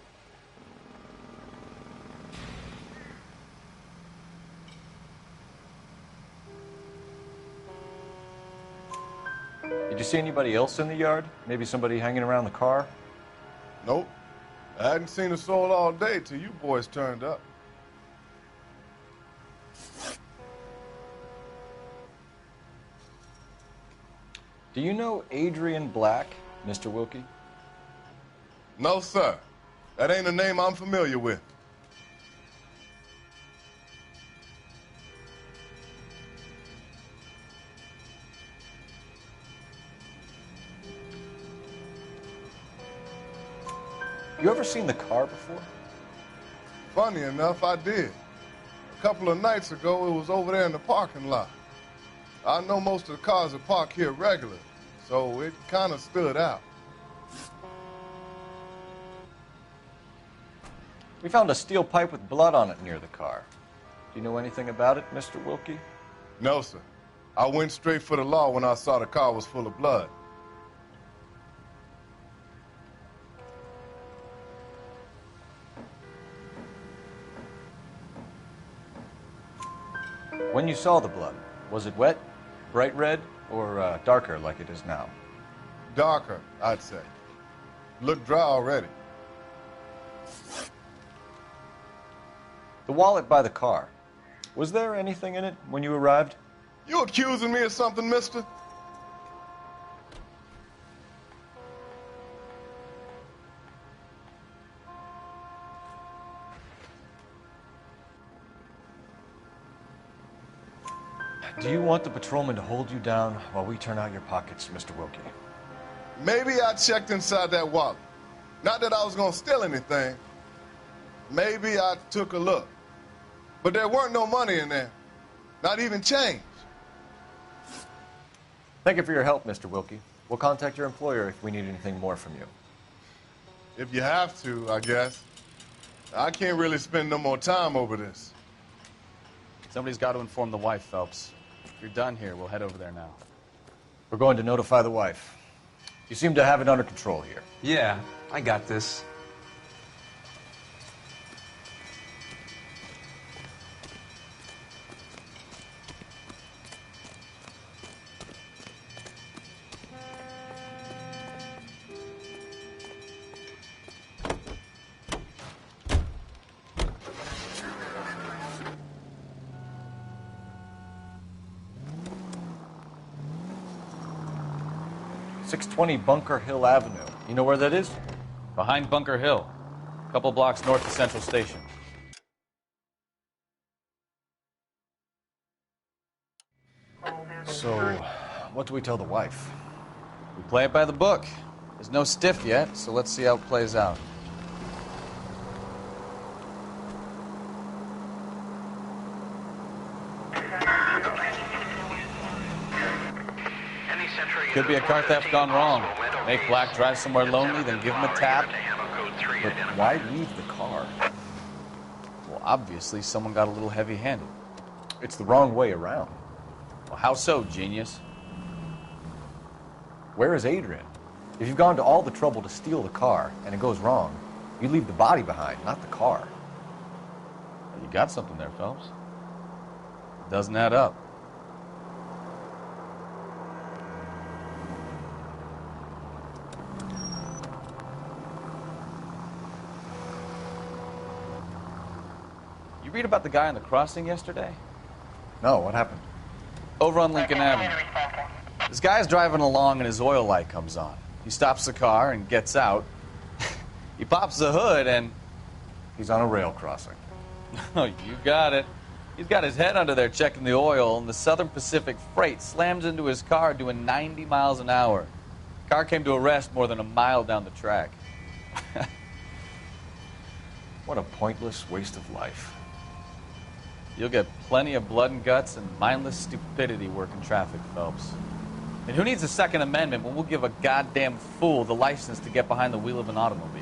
Did you see anybody else in the yard? Maybe somebody hanging around the car? Nope. I hadn't seen a soul all day till you boys turned up. Do you know Adrian Black, Mr. Wilkie? No, sir. That ain't a name I'm familiar with. You ever seen the car before? Funny enough, I did. A couple of nights ago, it was over there in the parking lot. I know most of the cars are parked here regularly, so it kind of stood out. We found a steel pipe with blood on it near the car. Do you know anything about it, Mr. Wilkie? No, sir. I went straight for the law when I saw the car was full of blood. When you saw the blood, was it wet, bright red, or darker like it is now? Darker, I'd say. Looked dry already. The wallet by the car. Was there anything in it when you arrived? You accusing me of something, mister? Do you want the patrolman to hold you down while we turn out your pockets, Mr. Wilkie? Maybe I checked inside that wallet. Not that I was gonna steal anything. Maybe I took a look. But there weren't no money in there. Not even change. Thank you for your help, Mr. Wilkie. We'll contact your employer if we need anything more from you. If you have to, I guess. I can't really spend no more time over this. Somebody's got to inform the wife, Phelps. If you're done here, we'll head over there now. We're going to notify the wife. You seem to have it under control here. Yeah, I got this. .620 Bunker Hill Avenue. You know where that is? Behind Bunker Hill. A couple blocks north of Central Station. So, what do we tell the wife? We play it by the book. There's no stiff yet, so let's see how it plays out. Could be a car theft gone wrong. Make Black drive somewhere lonely, then give him a tap. But why leave the car? Well, obviously, someone got a little heavy-handed. It's the wrong way around. Well, how so, genius? Where is Adrian? If you've gone to all the trouble to steal the car and it goes wrong, you leave the body behind, not the car. You got something there, Phelps. It doesn't add up. You read about the guy on the crossing yesterday? No, what happened? Over on Lincoln Avenue. This guy's driving along and his oil light comes on. He stops the car and gets out. He pops the hood and... He's on a rail crossing. Oh, you got it. He's got his head under there checking the oil, and the Southern Pacific Freight slams into his car doing 90 miles an hour. The car came to a rest more than a mile down the track. What a pointless waste of life. You'll get plenty of blood and guts and mindless stupidity working traffic, Phelps. And who needs a Second Amendment when we'll give a goddamn fool the license to get behind the wheel of an automobile?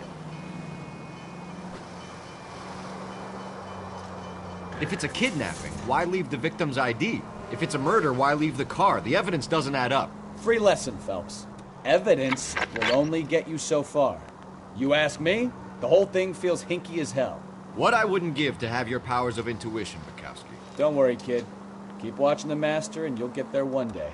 If it's a kidnapping, why leave the victim's ID? If it's a murder, why leave the car? The evidence doesn't add up. Free lesson, Phelps. Evidence will only get you so far. You ask me, the whole thing feels hinky as hell. What I wouldn't give to have your powers of intuition, Bukowski. Don't worry, kid. Keep watching the master and you'll get there one day.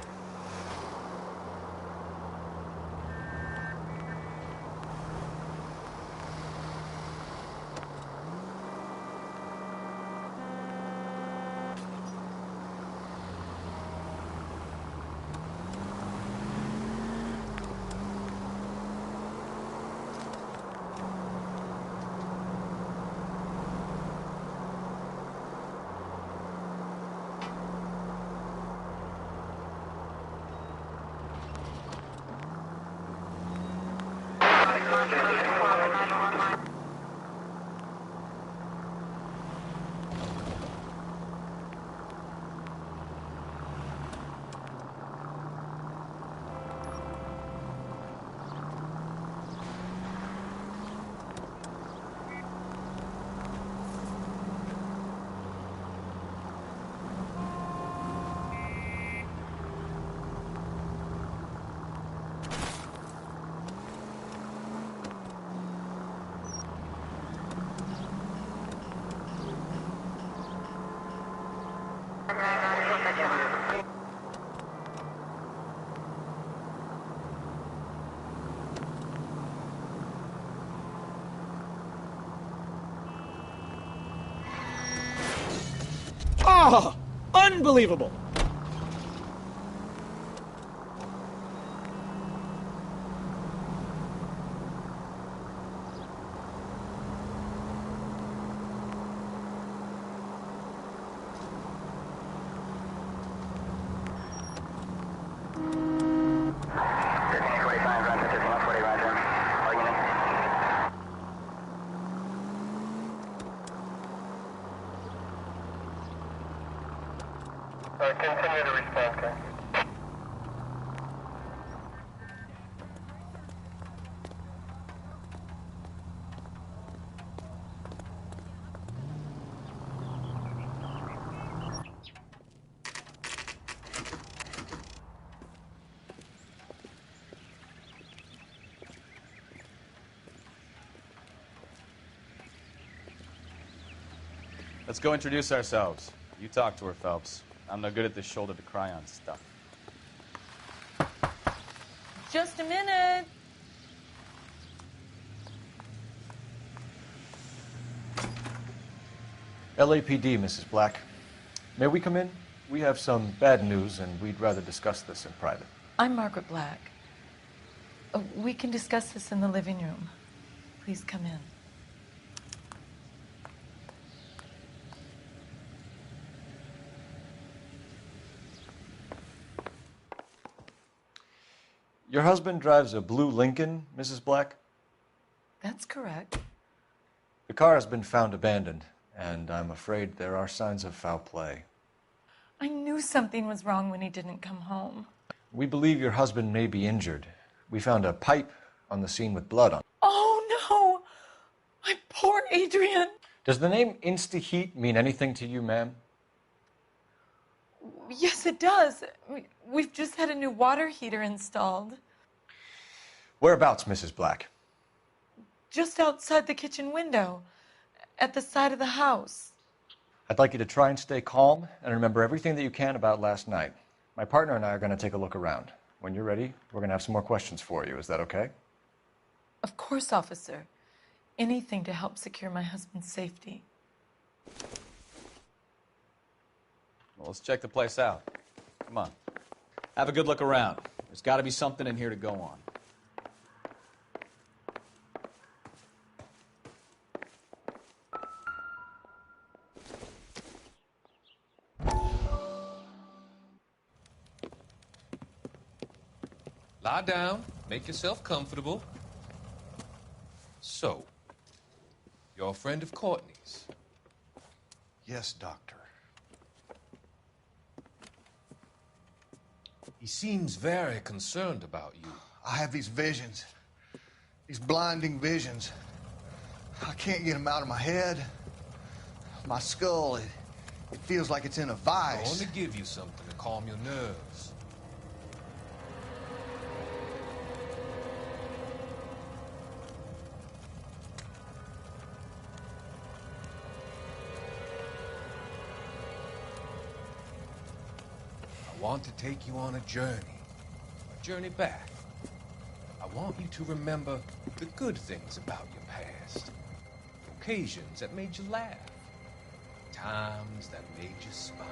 Unbelievable! Continue to respond, sir. Let's go introduce ourselves. You talk to her, Phelps. I'm no good at this shoulder to cry on stuff. Just a minute. LAPD, Mrs. Black. May we come in? We have some bad news, and we'd rather discuss this in private. I'm Margaret Black. We can discuss this in the living room. Please come in. Your husband drives a blue Lincoln, Mrs. Black? That's correct. The car has been found abandoned, and I'm afraid there are signs of foul play. I knew something was wrong when he didn't come home. We believe your husband may be injured. We found a pipe on the scene with blood on it. Oh, no! My poor Adrian! Does the name Insta-Heat mean anything to you, ma'am? Yes, it does. We've just had a new water heater installed. Whereabouts, Mrs. Black? Just outside the kitchen window, at the side of the house. I'd like you to try and stay calm and remember everything that you can about last night. My partner and I are going to take a look around. When you're ready, we're going to have some more questions for you. Is that okay? Of course, officer. Anything to help secure my husband's safety. Well, let's check the place out. Come on. Have a good look around. There's got to be something in here to go on. Lie down. Make yourself comfortable. So, you're a friend of Courtney's? Yes, Doctor. He seems very concerned about you. I have these visions. These blinding visions. I can't get them out of my head. My skull, it feels like it's in a vice. I want to give you something to calm your nerves. I want to take you on a journey back. I want you to remember the good things about your past, occasions that made you laugh, times that made you smile.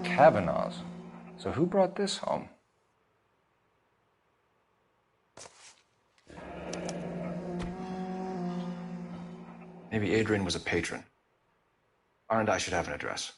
Kavanaugh's. So who brought this home? Maybe Adrian was a patron. R&I should have an address.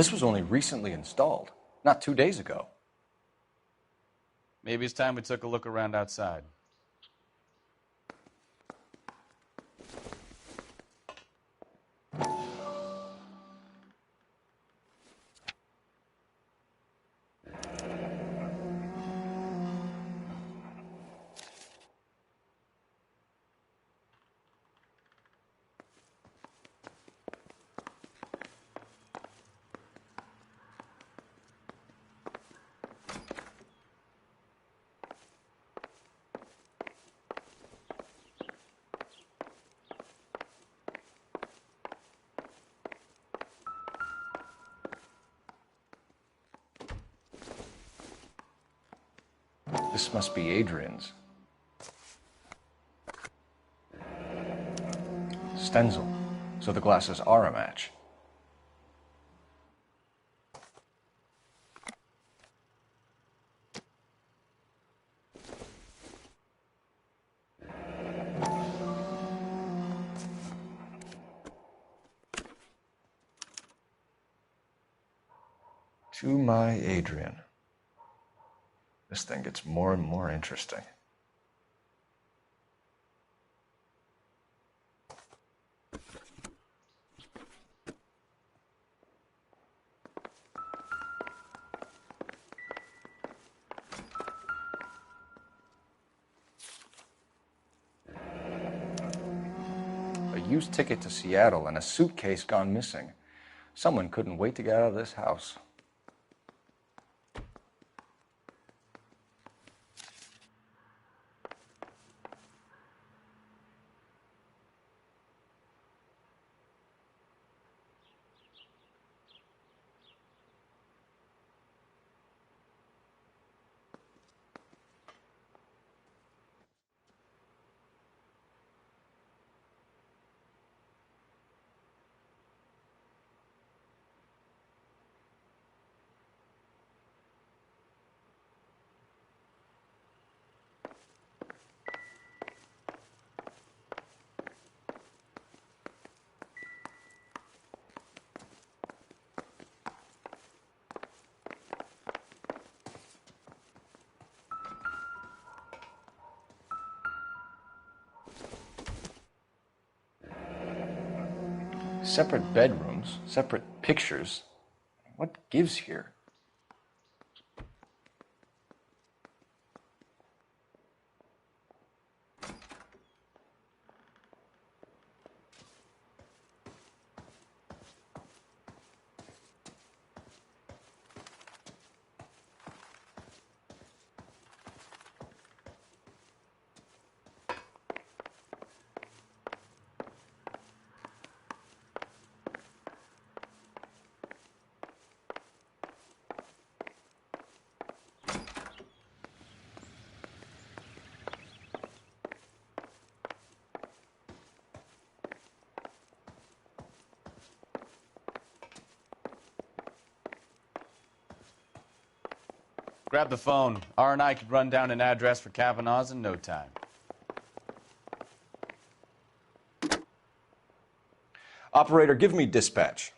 This was only recently installed, not 2 days ago. Maybe it's time we took a look around outside. This must be Adrian's. Stenzel. So the glasses are a match. To my Adrian. This thing gets more and more interesting. A used ticket to Seattle and a suitcase gone missing. Someone couldn't wait to get out of this house. Separate bedrooms, separate pictures. What gives here? Grab the phone. R&I could run down an address for Kavanaugh's in no time. Operator, give me dispatch.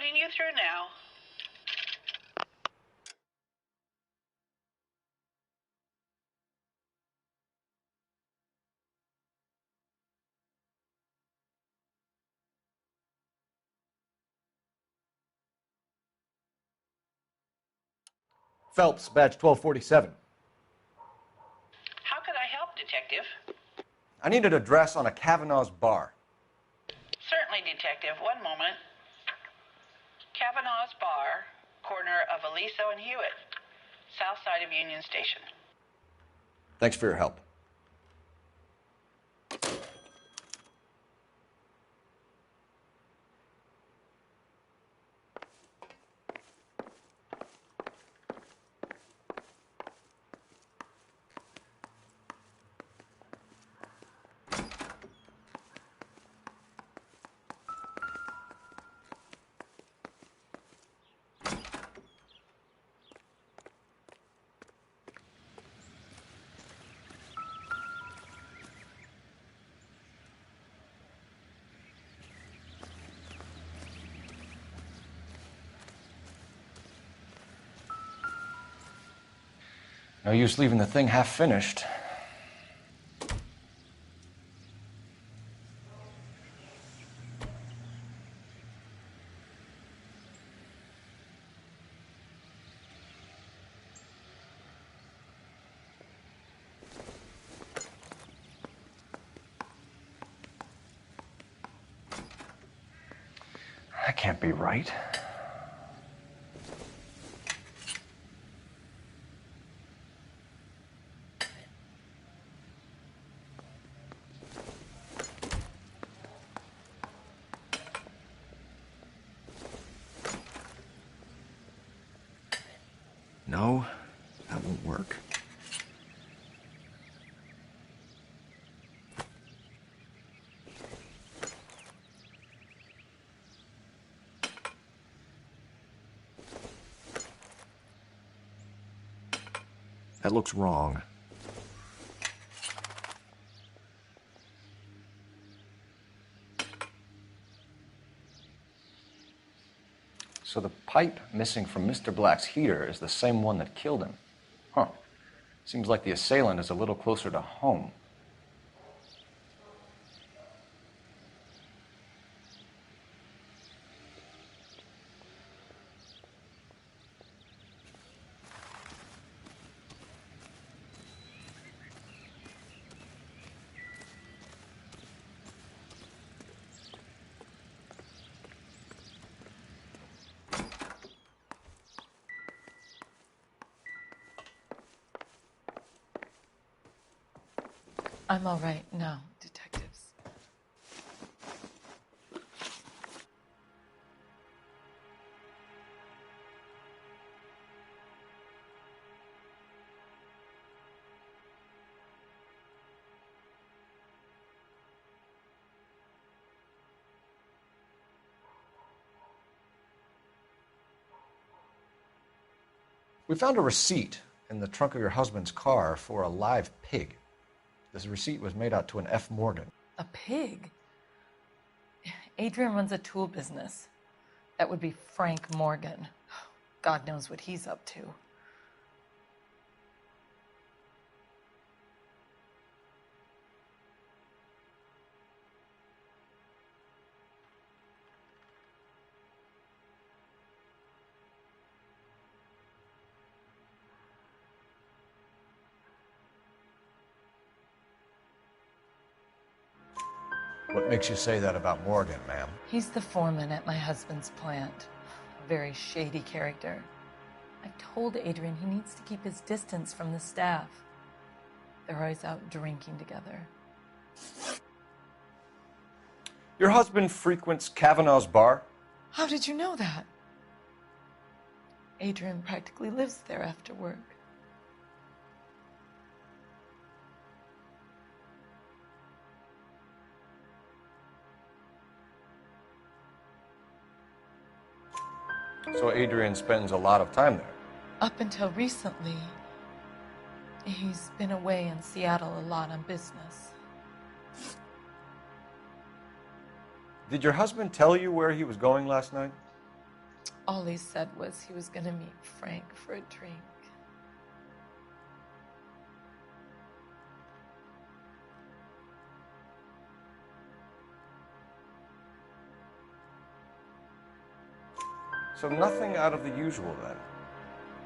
Putting you through now. Phelps, badge 1247. How could I help, Detective? I need an address on a Kavanaugh's bar. Certainly, Detective. One moment. Kavanaugh's Bar, corner of Aliso and Hewitt, south side of Union Station. Thanks for your help. No use leaving the thing half finished. That can't be right. No, that won't work. That looks wrong. So the pipe missing from Mr. Black's heater is the same one that killed him. Huh. Seems like the assailant is a little closer to home. I'm all right now, detectives. We found a receipt in the trunk of your husband's car for a live pig. This receipt was made out to an F. Morgan. A pig? Adrian runs a tool business. That would be Frank Morgan. God knows what he's up to. What makes you say that about Morgan, ma'am? He's the foreman at my husband's plant. A very shady character. I've told Adrian he needs to keep his distance from the staff. They're always out drinking together. Your husband frequents Kavanaugh's bar? How did you know that? Adrian practically lives there after work. So Adrian spends a lot of time there? Up until recently, he's been away in Seattle a lot on business. Did your husband tell you where he was going last night? All he said was he was going to meet Frank for a drink. So nothing out of the usual then?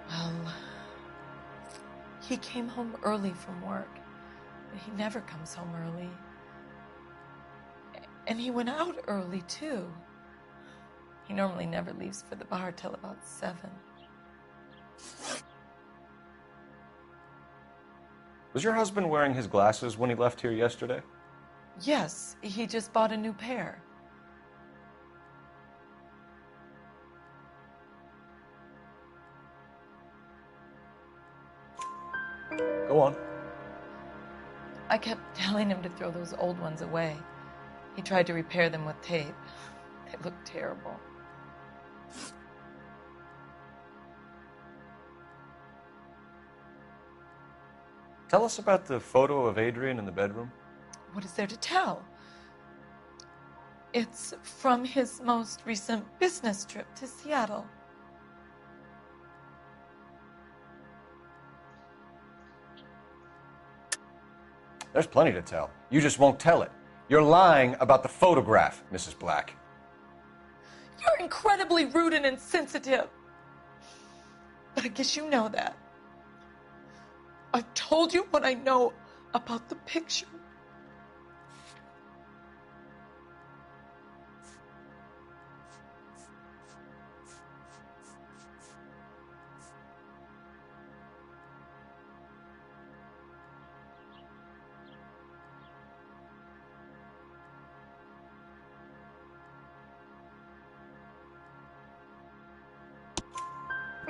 Well, he came home early from work. He never comes home early. And he went out early, too. He normally never leaves for the bar till about 7. Was your husband wearing his glasses when he left here yesterday? Yes, he just bought a new pair. Go on. I kept telling him to throw those old ones away. He tried to repair them with tape. They looked terrible. Tell us about the photo of Adrian in the bedroom. What is there to tell? It's from his most recent business trip to Seattle. There's plenty to tell. You just won't tell it. You're lying about the photograph, Mrs. Black. You're incredibly rude and insensitive. But I guess you know that. I've told you what I know about the picture.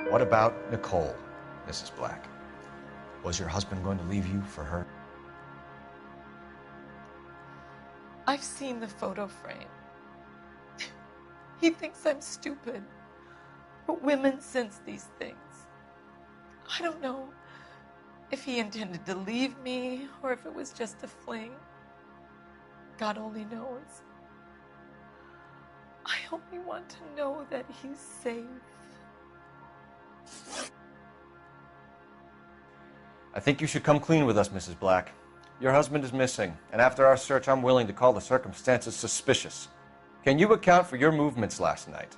What about Nicole, Mrs. Black? Was your husband going to leave you for her? I've seen the photo frame. He thinks I'm stupid. But women sense these things. I don't know if he intended to leave me or if it was just a fling. God only knows. I only want to know that he's safe. I think you should come clean with us, Mrs. Black. Your husband is missing, and after our search, I'm willing to call the circumstances suspicious. Can you account for your movements last night?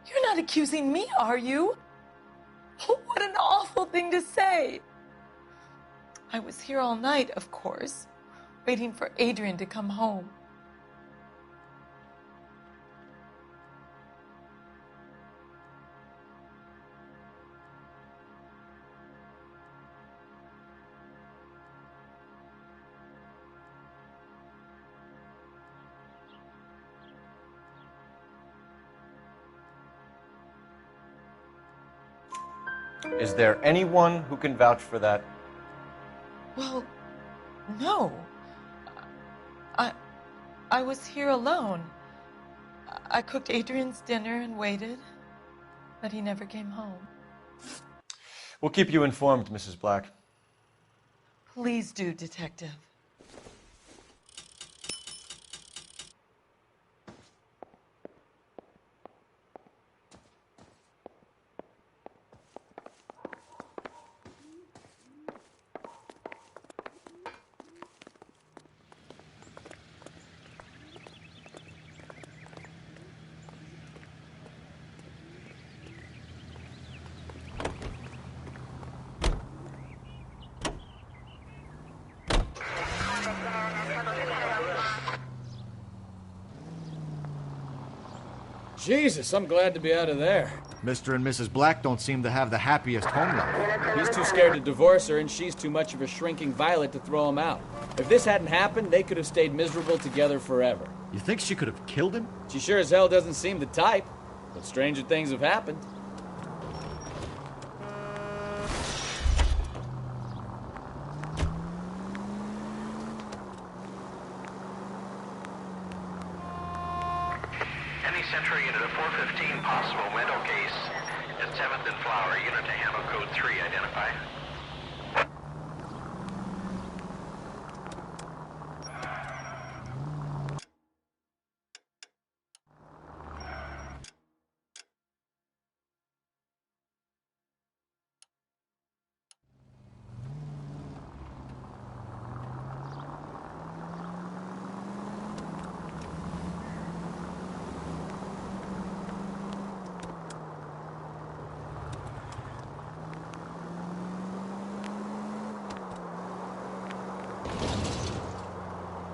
You're not accusing me, are you? What an awful thing to say. I was here all night, of course, waiting for Adrian to come home. Is there anyone who can vouch for that? Well, no. I was here alone. I cooked Adrian's dinner and waited, but he never came home. We'll keep you informed, Mrs. Black. Please do, Detective. Jesus, I'm glad to be out of there. Mr. and Mrs. Black don't seem to have the happiest home life. He's too scared to divorce her, and she's too much of a shrinking violet to throw him out. If this hadn't happened, they could have stayed miserable together forever. You think she could have killed him? She sure as hell doesn't seem the type, but stranger things have happened. Any Century Unit of 415 possible mental case at 7th and Flower. Unit to handle code 3 identify.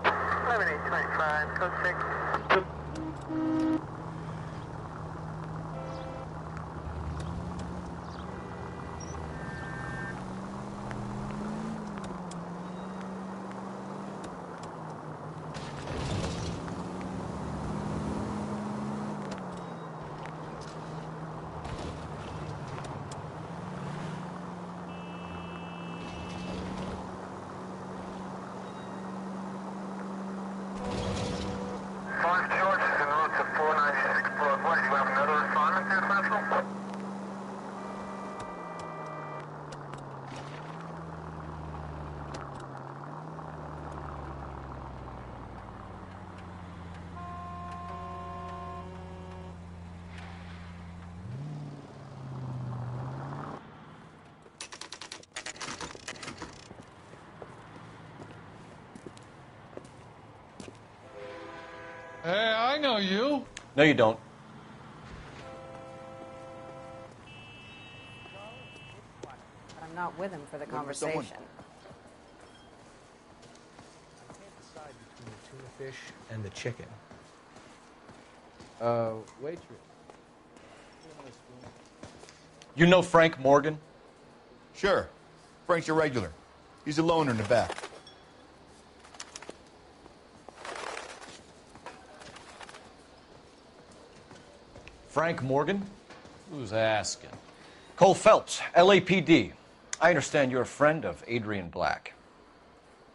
11-825, code 6. George is en route to 496 Broadway. Do you have another assignment there, Central? Hey, I know you. No, you don't. But I'm not with him for the conversation. I can't decide between the tuna fish and the chicken. Waitress. You know Frank Morgan? Sure. Frank's your regular. He's a loner in the back. Frank Morgan? Who's asking? Cole Phelps, LAPD. I understand you're a friend of Adrian Black.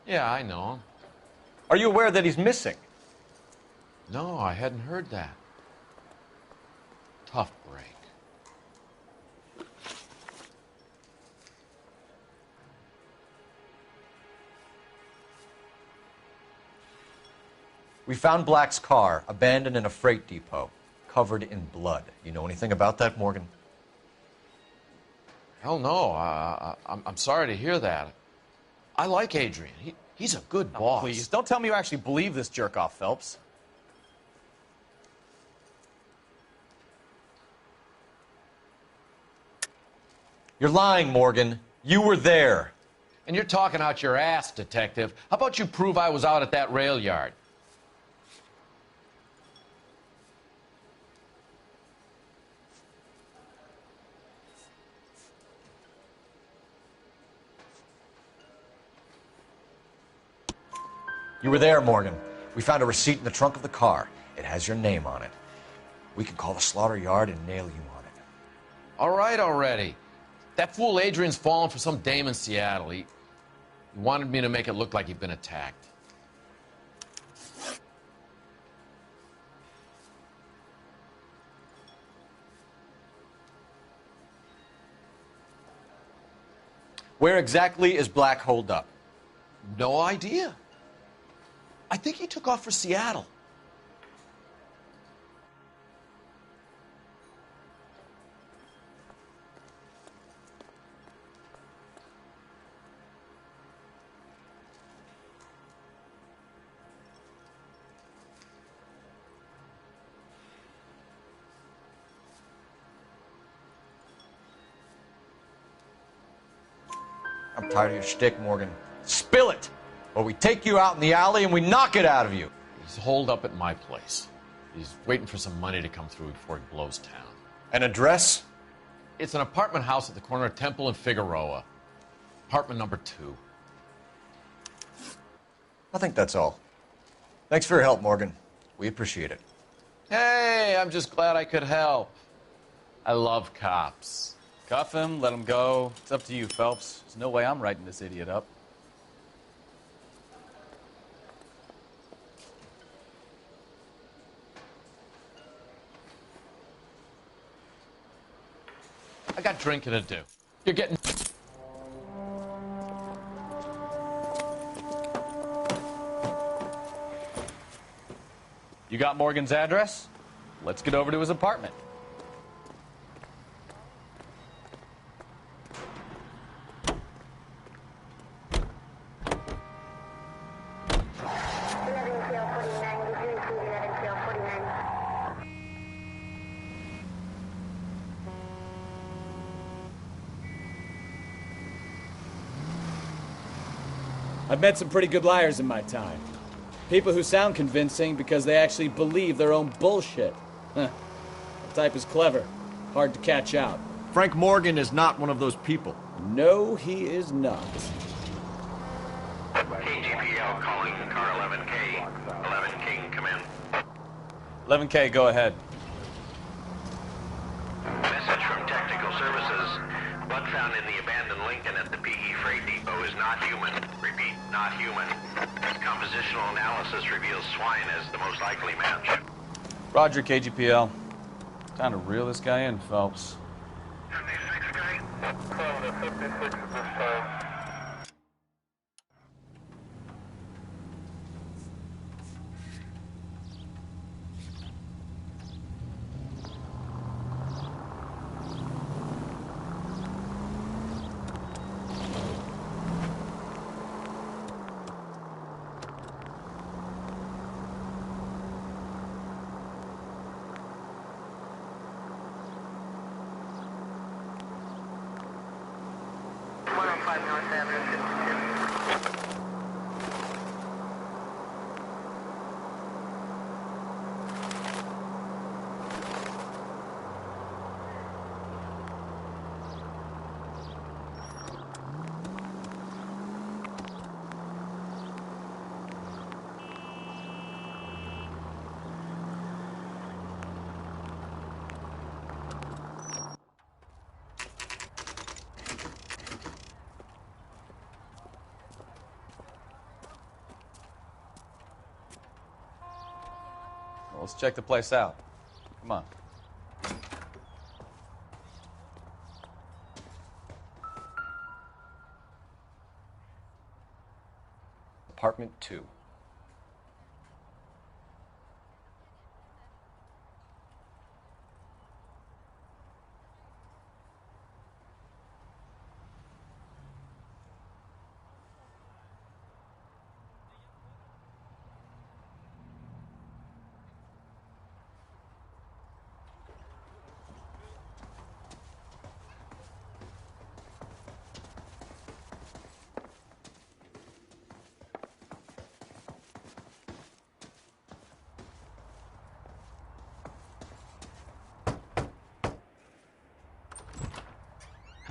Yeah, I know him. Are you aware that he's missing? No, I hadn't heard that. Tough break. We found Black's car abandoned in a freight depot, covered in blood. You know anything about that, Morgan? Hell no. I'm sorry to hear that. I like Adrian. He's a good boss. Please, don't tell me you actually believe this jerk-off, Phelps. You're lying, Morgan. You were there. And you're talking out your ass, detective. How about you prove I was out at that rail yard? You were there, Morgan. We found a receipt in the trunk of the car. It has your name on it. We can call the slaughter yard and nail you on it. All right already. That fool Adrian's fallen for some dame in Seattle. He wanted me to make it look like he'd been attacked. Where exactly is Black holed up? No idea. I think he took off for Seattle. I'm tired of your shtick, Morgan. Spill it! Or we take you out in the alley and we knock it out of you. He's holed up at my place. He's waiting for some money to come through before he blows town. An address? It's an apartment house at the corner of Temple and Figueroa. Apartment number 2. I think that's all. Thanks for your help, Morgan. We appreciate it. Hey, I'm just glad I could help. I love cops. Cuff him, let him go. It's up to you, Phelps. There's no way I'm writing this idiot up. I got drinking to do. You're getting... You got Morgan's address? Let's get over to his apartment. I've met some pretty good liars in my time. People who sound convincing because they actually believe their own bullshit. Huh. The type is clever. Hard to catch out. Frank Morgan is not one of those people. No, he is not. KGPL calling car 11K. 11K, come in. 11K, go ahead. Message from Technical Services. Blood found in the abandoned Lincoln at the PE Freight Depot is not human. Repeat, not human. Compositional analysis reveals swine as the most likely match. Roger, KGPL. Time to reel this guy in, Phelps. 56K. 56 at this time. Let's check the place out. Come on. Apartment 2.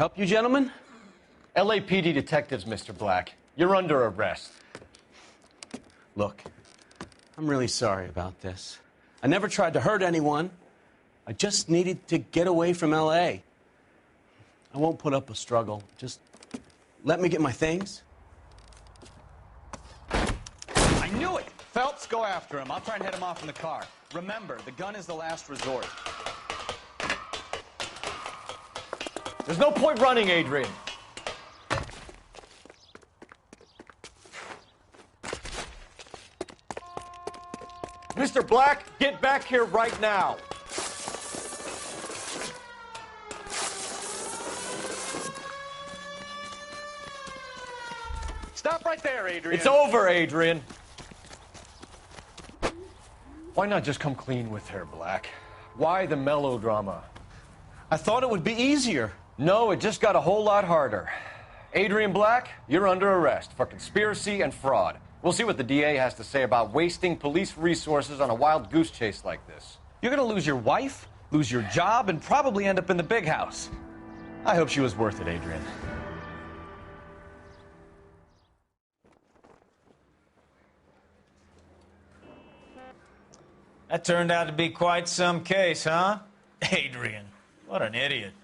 Help you, gentlemen? LAPD detectives, Mr. Black. You're under arrest. Look, I'm really sorry about this. I never tried to hurt anyone. I just needed to get away from L.A. I won't put up a struggle. Just let me get my things. I knew it! Phelps, go after him. I'll try and head him off in the car. Remember, the gun is the last resort. There's no point running, Adrian. Mr. Black, get back here right now. Stop right there, Adrian. It's over, Adrian. Why not just come clean with her, Black? Why the melodrama? I thought it would be easier. No, it just got a whole lot harder. Adrian Black, you're under arrest for conspiracy and fraud. We'll see what the DA has to say about wasting police resources on a wild goose chase like this. You're gonna lose your wife, lose your job, and probably end up in the big house. I hope she was worth it, Adrian. That turned out to be quite some case, huh? Adrian, what an idiot.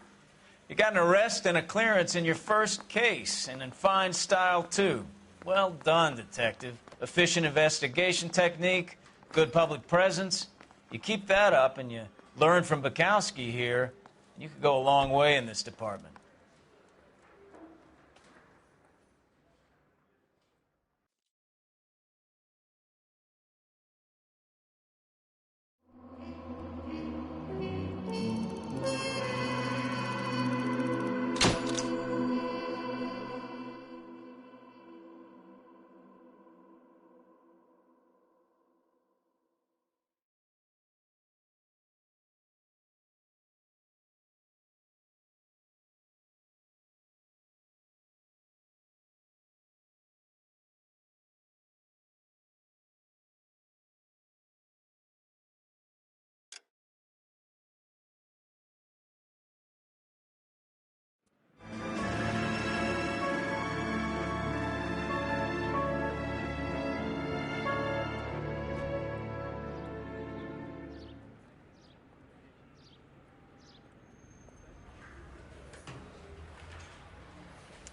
You got an arrest and a clearance in your first case, and in fine style, too. Well done, detective. Efficient investigation technique, good public presence. You keep that up and you learn from Bukowski here, you could go a long way in this department.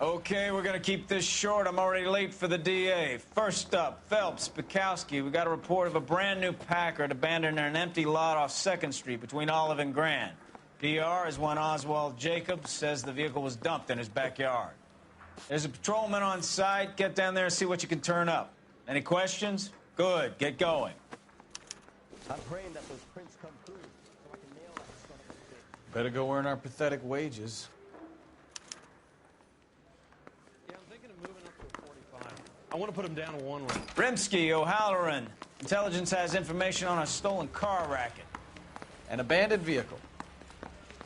Okay, we're gonna keep this short. I'm already late for the DA. First up, Phelps, Bukowski. We got a report of a brand new Packard abandoned in an empty lot off 2nd Street between Olive and Grand. PR is one Oswald Jacobs says the vehicle was dumped in his backyard. There's a patrolman on site. Get down there and see what you can turn up. Any questions? Good, get going. I'm praying that those prints come through so I can nail that son of a bitch. Better go earn our pathetic wages. Yeah, I'm thinking of moving up to a 45. I want to put him down to 1 lane. Rimsky, O'Halloran. Intelligence has information on a stolen car racket. An abandoned vehicle.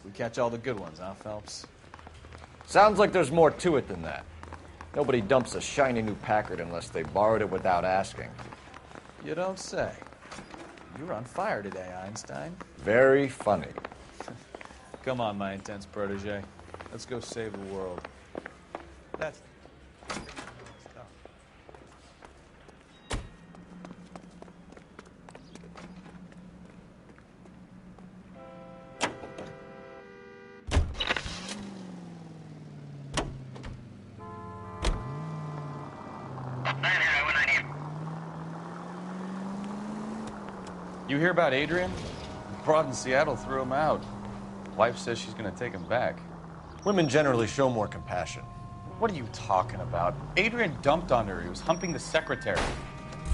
We catch all the good ones, huh, Phelps? Sounds like there's more to it than that. Nobody dumps a shiny new Packard unless they borrowed it without asking. You don't say. You're on fire today, Einstein. Very funny. Come on, my intense protege. Let's go save the world. That's... You hear about Adrian? The broad in Seattle threw him out. Wife says she's gonna take him back. Women generally show more compassion. What are you talking about? Adrian dumped on her. He was humping the secretary.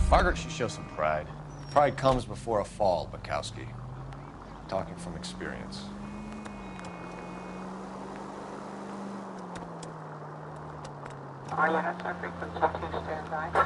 Margaret should show some pride. Pride comes before a fall, Bukowski. Talking from experience. All units are frequency 2 standby.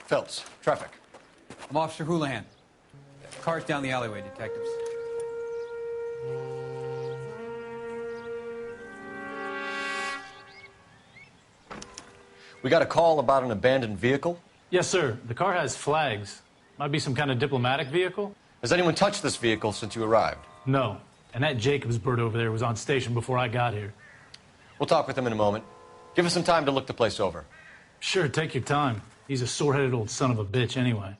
Phelps, traffic. I'm Officer Houlihan. Car's down the alleyway, detectives. We got a call about an abandoned vehicle? Yes, sir. The car has flags. Might be some kind of diplomatic vehicle. Has anyone touched this vehicle since you arrived? No. And that Jacobs bird over there was on station before I got here. We'll talk with him in a moment. Give us some time to look the place over. Sure, take your time. He's a sore-headed old son of a bitch anyway.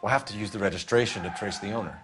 We'll have to use the registration to trace the owner.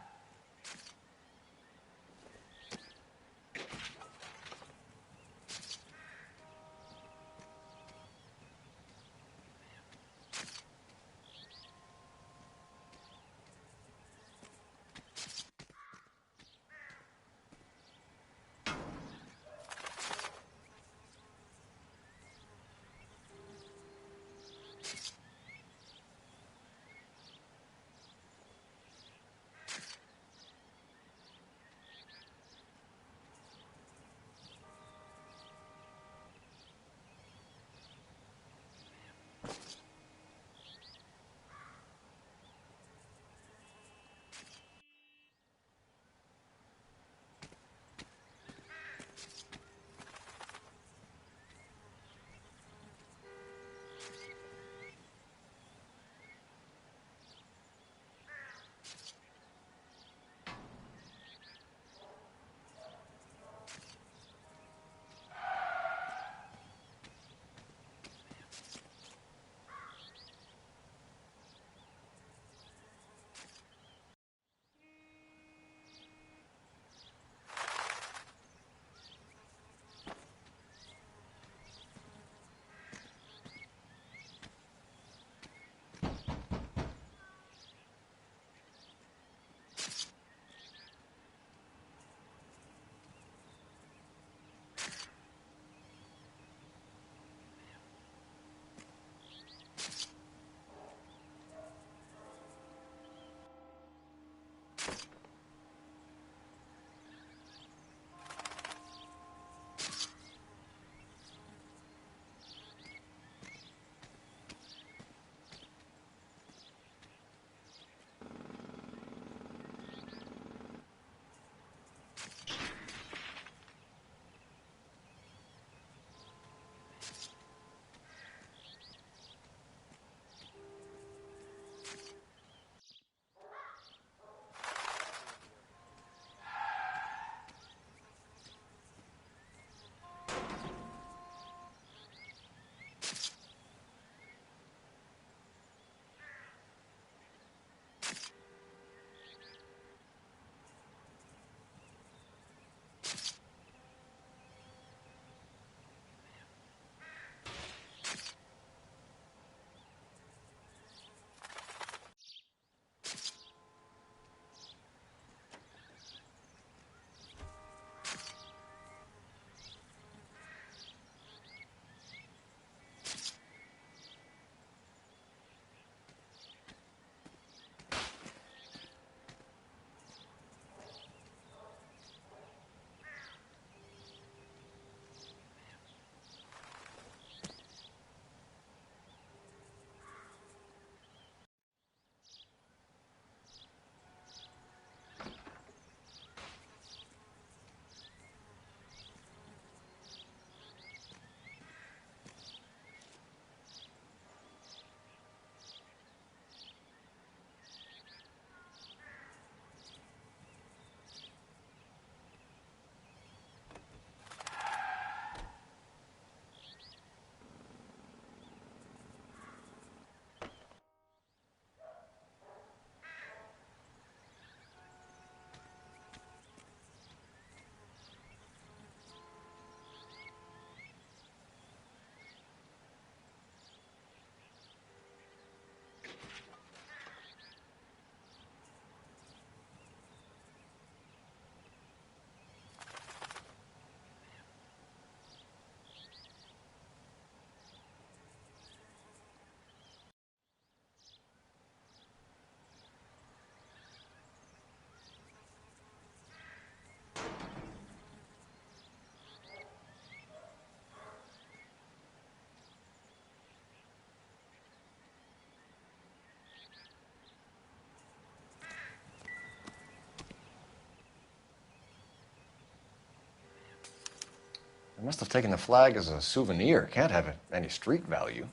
They must have taken the flag as a souvenir. Can't have any street value.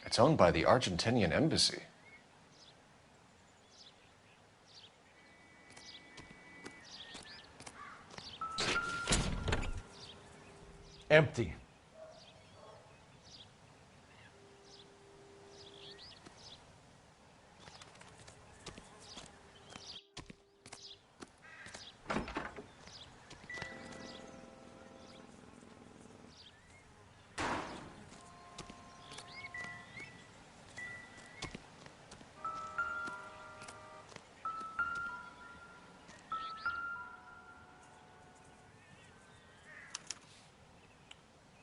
It's owned by the Argentinian embassy. Empty.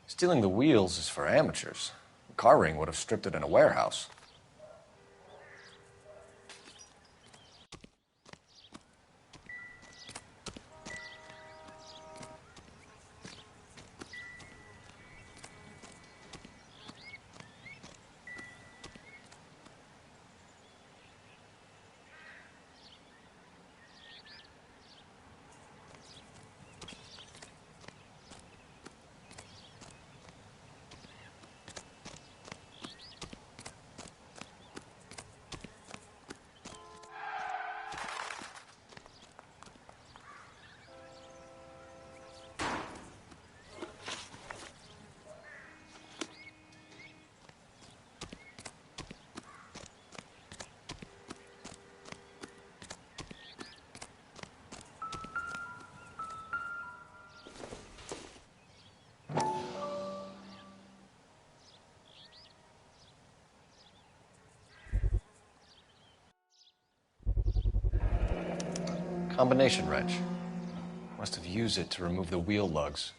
Stealing the wheels is for amateurs. A car ring would have stripped it in a warehouse. Combination wrench. Must have used it to remove the wheel lugs.